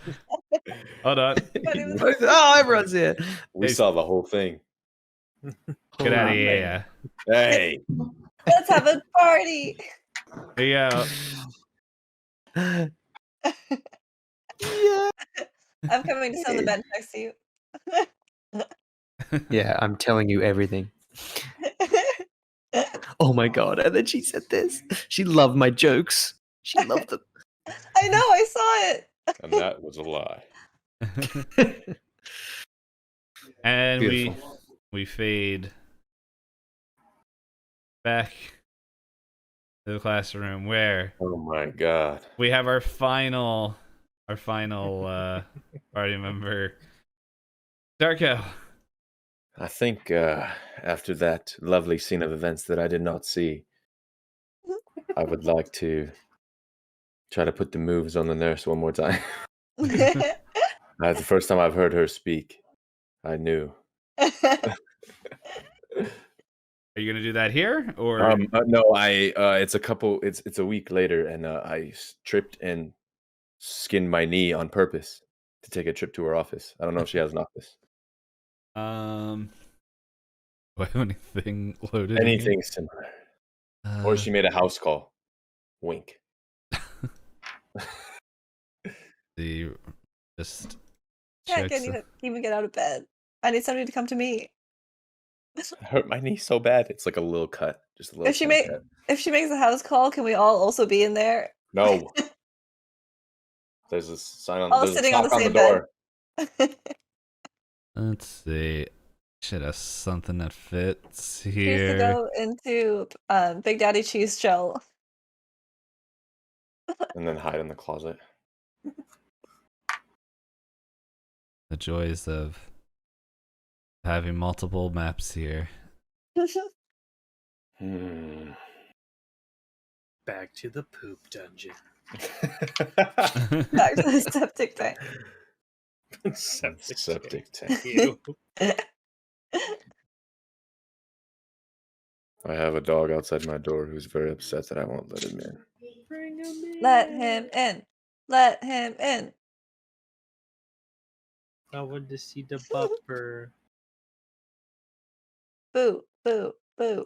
hold on. But it was- Oh, everyone's here. We Hey, saw the whole thing. Get out of here. Hey. Let's have a party. There you go. Yeah. I'm coming to sit on the bench next to you. Yeah, I'm telling you everything. Oh my god. And then she said this. She loved my jokes. She loved them. I know, I saw it. And that was a lie. And Beautiful. we fade back to the classroom where Oh my God. we have our final party member, Darko. I think after that lovely scene of events that I did not see, I would like to try to put the moves on the nurse one more time. The first time I've heard her speak, I knew. Are you gonna do that here, or No, it's it's a week later, and I tripped and skinned my knee on purpose to take a trip to her office. I don't know if she has an office. do I have anything loaded? in here? Anything similar. Or she made a house call. Wink. The just Can't checks. even get out of bed. I need somebody to come to me. I hurt my knee so bad. It's like a little cut. Just a little If she tiny make cut. if she makes a house call, can we all also be in there? No. There's a sign on. All There's a sitting on knock the on the same bed. door. Let's see. Should have something that fits Choose to here. go into Big Daddy Cheese Shell. And then hide in the closet. The joys of having multiple maps here. Back to the poop dungeon. Back to the septic tank. Septic tank. Ew. I have a dog outside my door who's very upset that I won't let him in. Bring him in. Let him in. Let him in. I want to see the bumper. Boo, boo, boo.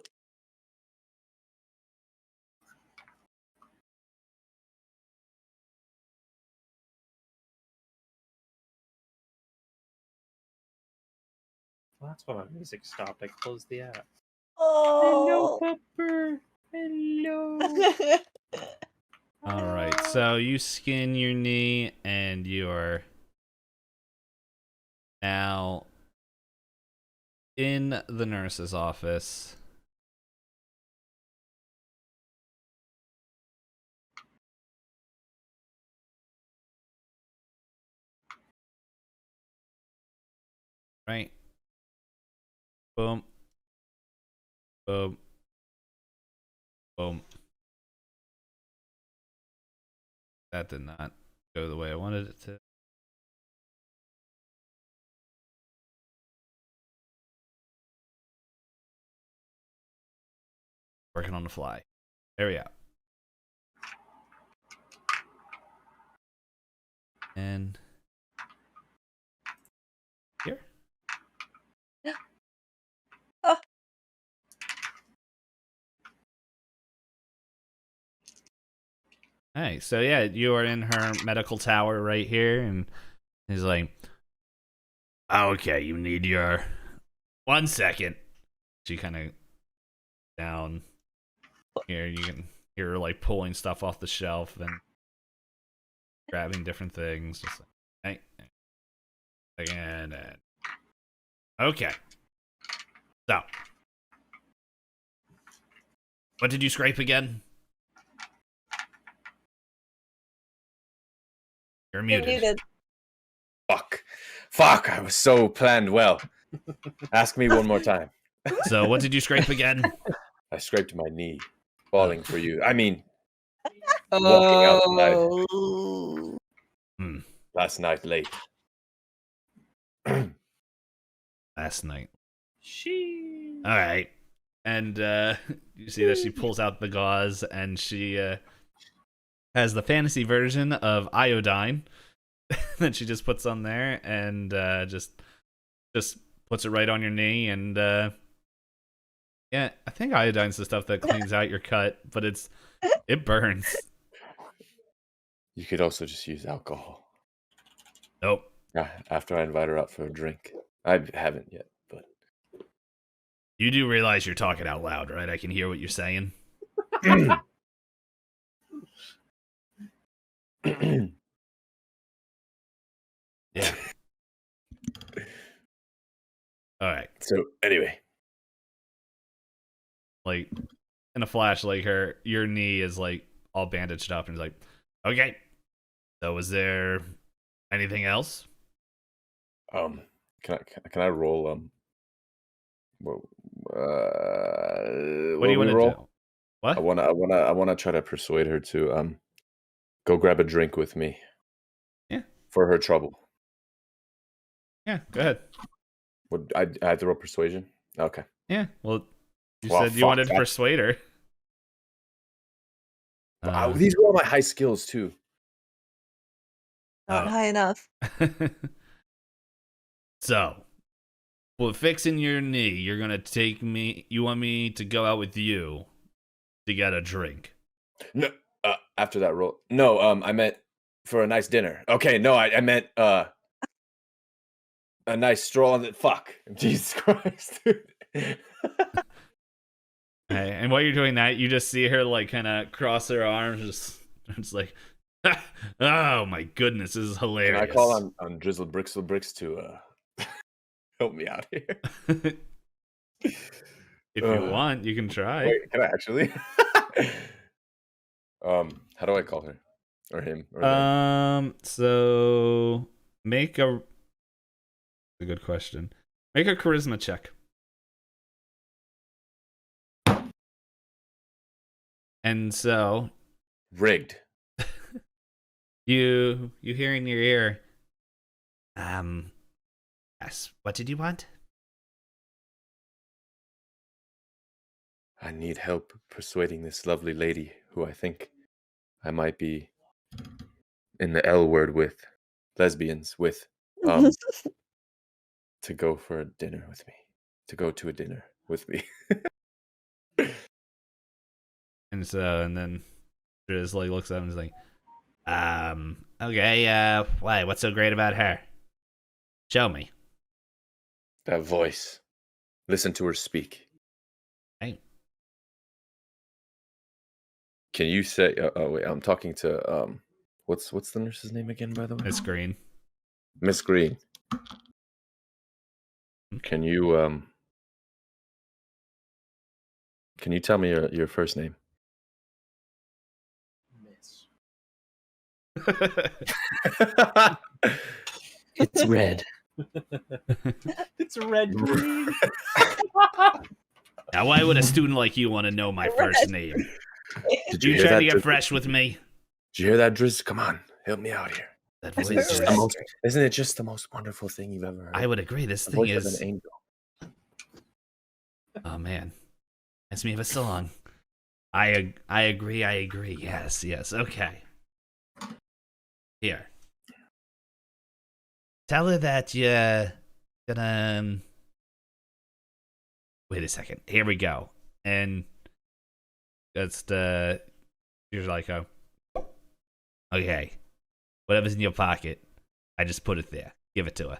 Well, that's why my music stopped. I closed the app. Oh. Bumper. Hello. All right, so you skin your knee, and you are now in the nurse's office. Right. Boom. Boom. Boom. That did not go the way I wanted it to. Working on the fly. There we go. And here. Oh. Hey, so yeah, you are in her medical tower right here, and he's like, okay, you need your 1 second. She kind of down here. You can hear her like pulling stuff off the shelf and grabbing different things. Just like, hey, again, and okay. So, what did you scrape again? You're You're muted. muted. Fuck, I was so planned well. Ask me one more time. So, what did you scrape again? I scraped my knee. Falling for you. I mean, walking outside Oh. last night late. Last night. She. All right. And you see that she pulls out the gauze, and she has the fantasy version of iodine that she just puts on there, and just puts it right on your knee. And yeah, I think iodine's the stuff that cleans out your cut, but it burns. You could also just use alcohol. Nope. After I invite her out for a drink. I haven't yet, but You do realize you're talking out loud, right? I can hear what you're saying. Yeah. All right. So anyway, Like in a flash, like your knee is like all bandaged up, and he's like, okay. So was there anything else? can I roll What do you want to do? What? I wanna try to persuade her to go grab a drink with me. Yeah. For her trouble. Yeah, go ahead. Would I have to roll persuasion? Okay. Yeah. Well, you Well, said you fuck wanted to that. persuade her. These were all my high skills too. Not high enough. So, well, fixing your knee, you're gonna take me. You want me to go out with you to get a drink. No, after that roll. No, I meant for a nice dinner. Okay, no, I meant a nice stroll on the fuck. Jesus Christ, dude. Hey, and while you're doing that, you just see her like kind of cross her arms, just it's like, oh my goodness, this is Can hilarious. I call on Drizzle Bricks to help me out here? If you want, you can try. Wait, can I actually? How do I call her or him? Or them? So make a good question. Make a charisma check. And so Rigged. you hear in your ear, yes, what did you want? I need help persuading this lovely lady who I think I might be in the L word with, lesbians with, to go for a dinner with me. To go to a dinner with me. And so, and then just like looks at him and is like, okay, why? What's so great about her? Show me. That voice. Listen to her speak. Hey. Can you say? Oh wait, I'm talking to what's the nurse's name again? By the way, Miss Green. Miss Green. Can you tell me your first name? It's red. It's red green. Now, why would a student like you want to know my first name? Did You hear trying that, to get Driz? fresh with me? Did you hear that, Driz? Come on, help me out here. That Isn't voice it, is- isn't it just the most wonderful thing you've ever heard? I would agree. This The thing voice of is. an angel. Oh man, reminds me of a song. I agree. I agree. Yes. Okay. Here. Tell her that you're gonna. Wait a second. Here we go. And that's the. You're like, oh. Okay. Whatever's in your pocket, I just put it there. Give it to her.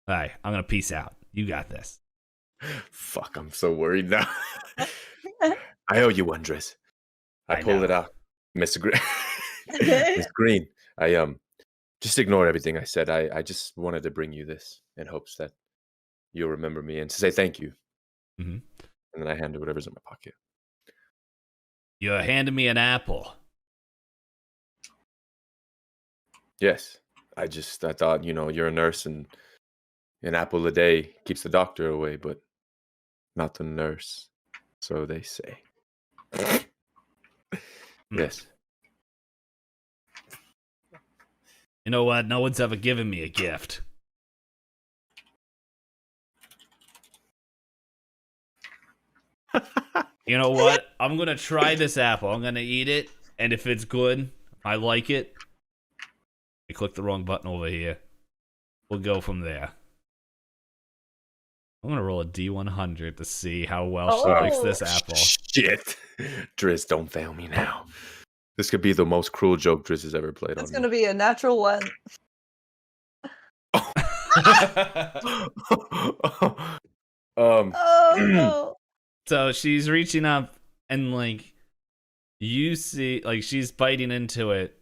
All right. I'm gonna peace out. You got this. Fuck, I'm so worried now. I owe you one, Driz. I I pulled know. it out, Miss Green. Miss Green. I just ignore everything I said. I just wanted to bring you this in hopes that you'll remember me and to say thank you. Mhm. And then I hand her whatever's in my pocket. You're handing me an apple. Yes, I thought, you're a nurse and an apple a day keeps the doctor away, but not the nurse. So they say. Yes. You know what? No one's ever given me a gift. You know what? I'm gonna try this apple. I'm gonna eat it, and if it's good, I like it. I clicked the wrong button over here. We'll go from there. I'm gonna roll a D100 to see how well she likes this apple. Shit. Driz, don't fail me now. This could be the most cruel joke Driz has ever played It's on gonna be a natural one. Oh no. So she's reaching up, and like you see, like she's biting into it,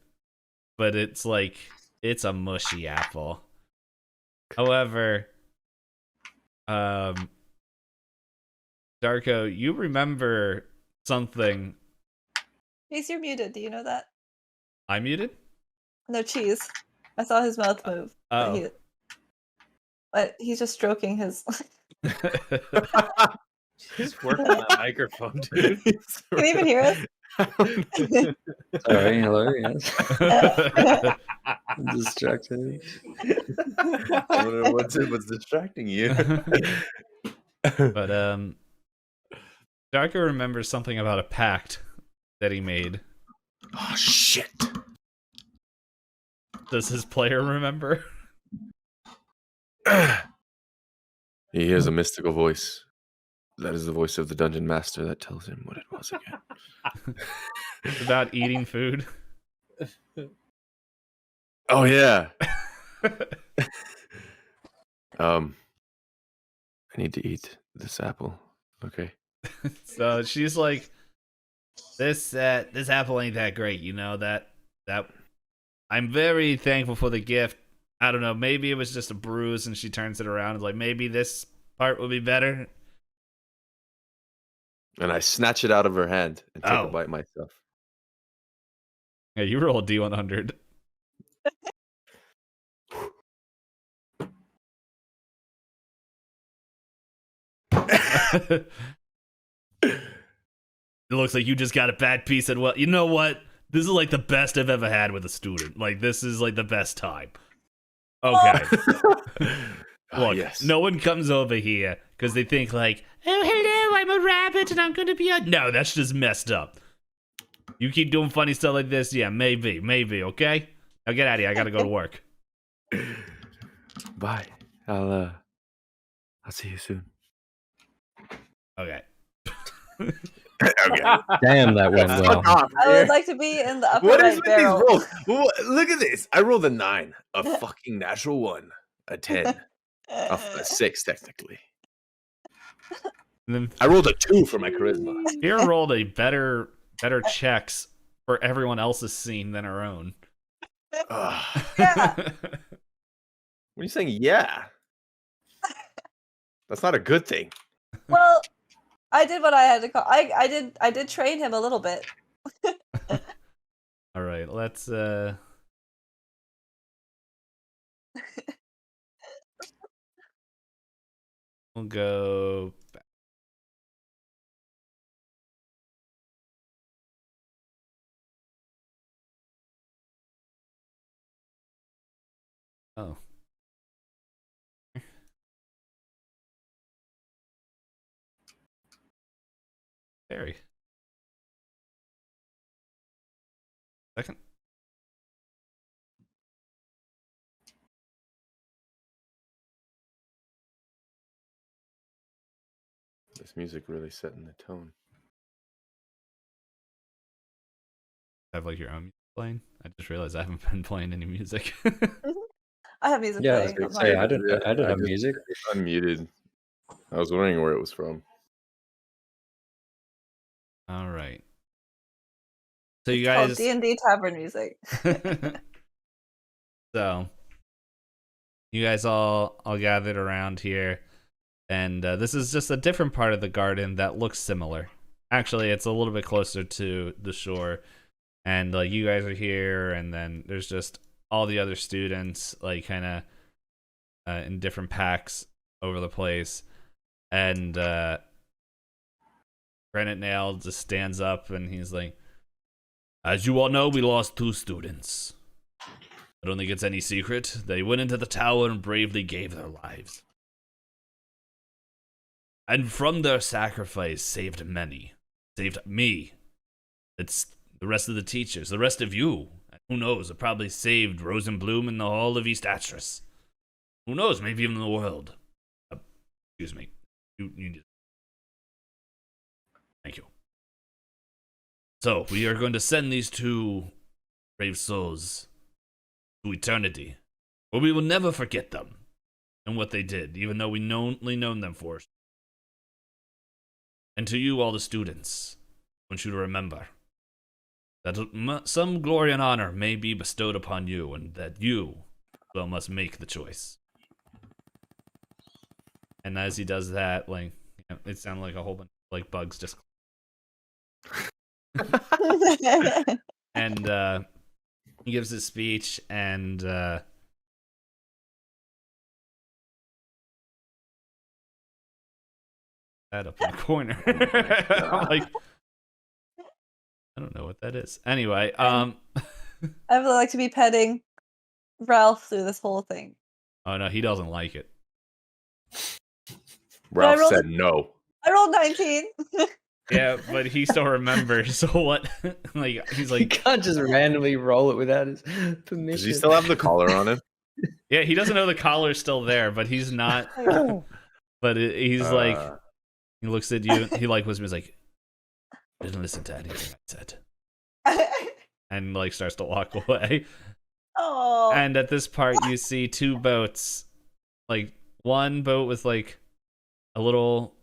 but it's like it's a mushy apple. However, Darko, you remember something? Cheese, you're muted. Do you know that? I muted? No, Cheese. I saw his mouth move. Oh. But he's just stroking his. Just work on that microphone, dude. Can you even hear us? Sorry, hello, yes. I'm distracted. I wonder what's distracting you. But Darko remembers something about a pact that he made. Oh shit. Does his player remember? He hears a mystical voice. That is the voice of the dungeon master that tells him what it was again. It's about eating food. Oh yeah. I need to eat this apple. Okay. So she's like, this apple ain't that great, you know, that I'm very thankful for the gift. I don't know, maybe it was just a bruise, and she turns it around and is like, maybe this part will be better. And I snatch it out of her hand and take Oh. a bite myself. Yeah, you roll a D100. It looks like you just got a bad piece and well, you know what? This is like the best I've ever had with a student. Like, this is like the best time. Okay. Look, yes. no one comes over here because they think like, oh, hello, I'm a rabbit and I'm going to be a... No, that's just messed up. You keep doing funny stuff like this, yeah, maybe, okay? Now get out of here. I got to go to work. Bye. I'll see you soon. Okay. Okay. Damn, that went well. Fuck off, I would man. like to be in the upper What right is with barrel. these rolls? Look at this. I rolled a 9, a fucking natural 1, a 10, a 6 technically. And then I rolled a 2 for my charisma. Fear rolled a better checks for everyone else's scene than her own. Ugh. Yeah. What are you saying? Yeah. That's not a good thing. Well, I did what I had to call. I did train him a little bit. All right, let's we'll go back. Oh. Very. Second. This music really setting the tone. Have like your own music playing? I just realized I haven't been playing any music. I have music Yeah, I was playing. gonna say, I don't have just music. unmuted. I was wondering where it was from. All right. So you It's called guys D&D Tavern Music. So you guys all gathered around here, and this is just a different part of the garden that looks similar. Actually, it's a little bit closer to the shore, and you guys are here, and then there's just all the other students, like kind of in different packs over the place, and Granite Nail just stands up, and he's like, "As you all know, we lost 2 students. I don't think it's any secret. They went into the tower and bravely gave their lives. And from their sacrifice, saved many. Saved me. It's the rest of the teachers, the rest of you. And who knows, it probably saved Rosenbloom in the Hall of East Atris. Who knows, maybe even the world. Excuse me. Thank you. So, we are going to send these 2 brave souls to eternity, where we will never forget them and what they did, even though we only known them for. And to you, all the students, I want you to remember that some glory and honor may be bestowed upon you, and that you must make the choice." And as he does that, it sounded like a whole bunch of bugs just. And he gives his speech, and that up in the corner. I'm like, I don't know what that is. Anyway, I would like to be petting Ralph through this whole thing. Oh no, he doesn't like it. Ralph rolled said no. I rolled 19. Yeah, but he still remembers. So what? He's You like, can't just randomly roll it without his permission. Does he still have the collar on him? yeah, he doesn't know the collar's still there, but he's not. But he's like, He looks at you. He like whispers like, "Didn't listen to anything I said," and like starts to walk away. Oh. And at this part, you see two boats, like one boat with like a little,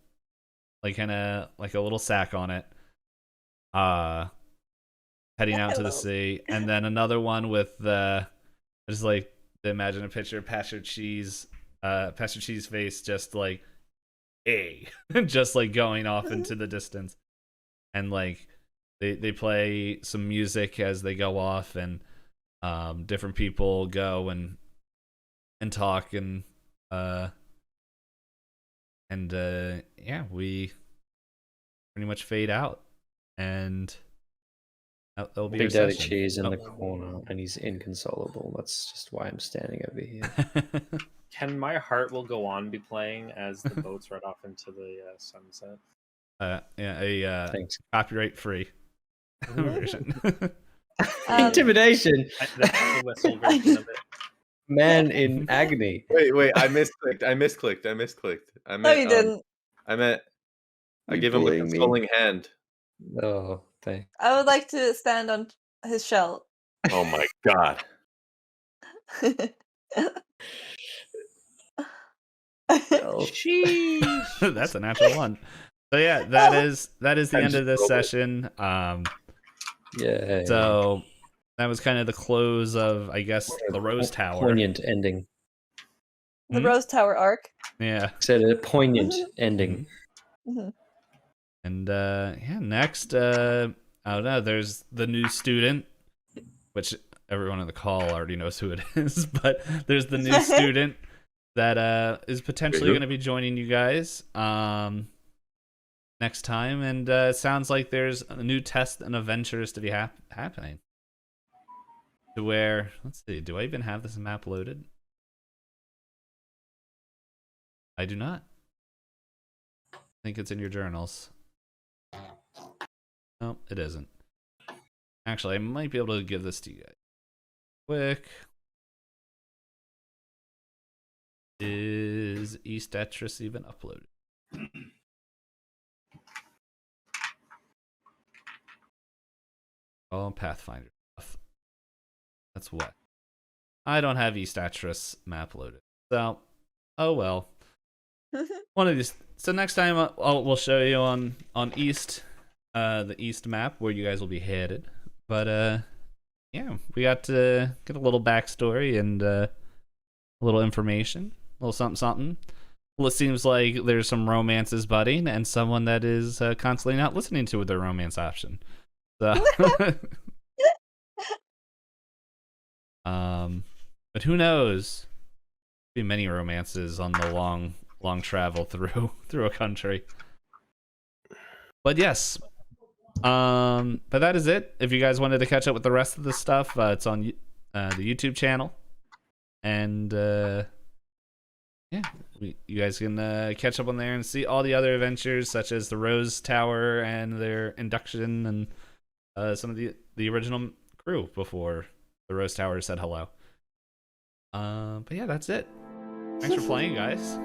like kind of like a little sack on it, heading out to the sea, and then another one with just like imagine a picture of Pastor Cheese face, just like just like going off into the distance, and like they play some music as they go off, and different people go and talk, and yeah, we pretty much fade out, and that'll be Big our Daddy session. Cheese in the corner, and he's inconsolable. That's just why I'm standing over here. Can My Heart Will Go On be playing as the boats run off into the sunset? Yeah, a Thanks. copyright free version. Intimidation. That's the whistle version of it. Man in agony. Wait, I misclicked. I meant, No, you didn't. I meant I You give him a bullying me? consoling hand. Oh, thanks. I would like to stand on his shell. Oh my god. Sheesh. That's a natural one. So yeah, that is the I end just of this rolled it. session. Yeah. So that was kind of the close of, I guess, the Rose Tower. Poignant ending. The Rose Tower arc. Yeah. Said a poignant ending. Mhm. And yeah, next, I don't know, there's the new student, which everyone on the call already knows who it is, but there's the new student that is potentially going to be joining you guys next time, and it sounds like there's a new test and adventures to be happening. To where, let's see, do I even have this map loaded? I do not. I think it's in your journals. No, it isn't. Actually, I might be able to give this to you guys. Quick. Is Eatetris even uploaded? Oh, Pathfinder stuff. That's what. I don't have Eatetris map loaded. So, oh well. One of these. So next time we'll show you on East, the East map where you guys will be headed. But yeah, we got to get a little backstory and a little information, a little something. Well, it seems like there's some romances budding, and someone that is constantly not listening to their romance option. So, but who knows? Be many romances on the long travel through a country. But yes, but that is it. If you guys wanted to catch up with the rest of the stuff, it's on the YouTube channel, and yeah, you guys can catch up on there and see all the other adventures, such as the Rose Tower and their induction, and some of the original crew before the Rose Tower said hello. But yeah, that's it. Thanks for playing, guys.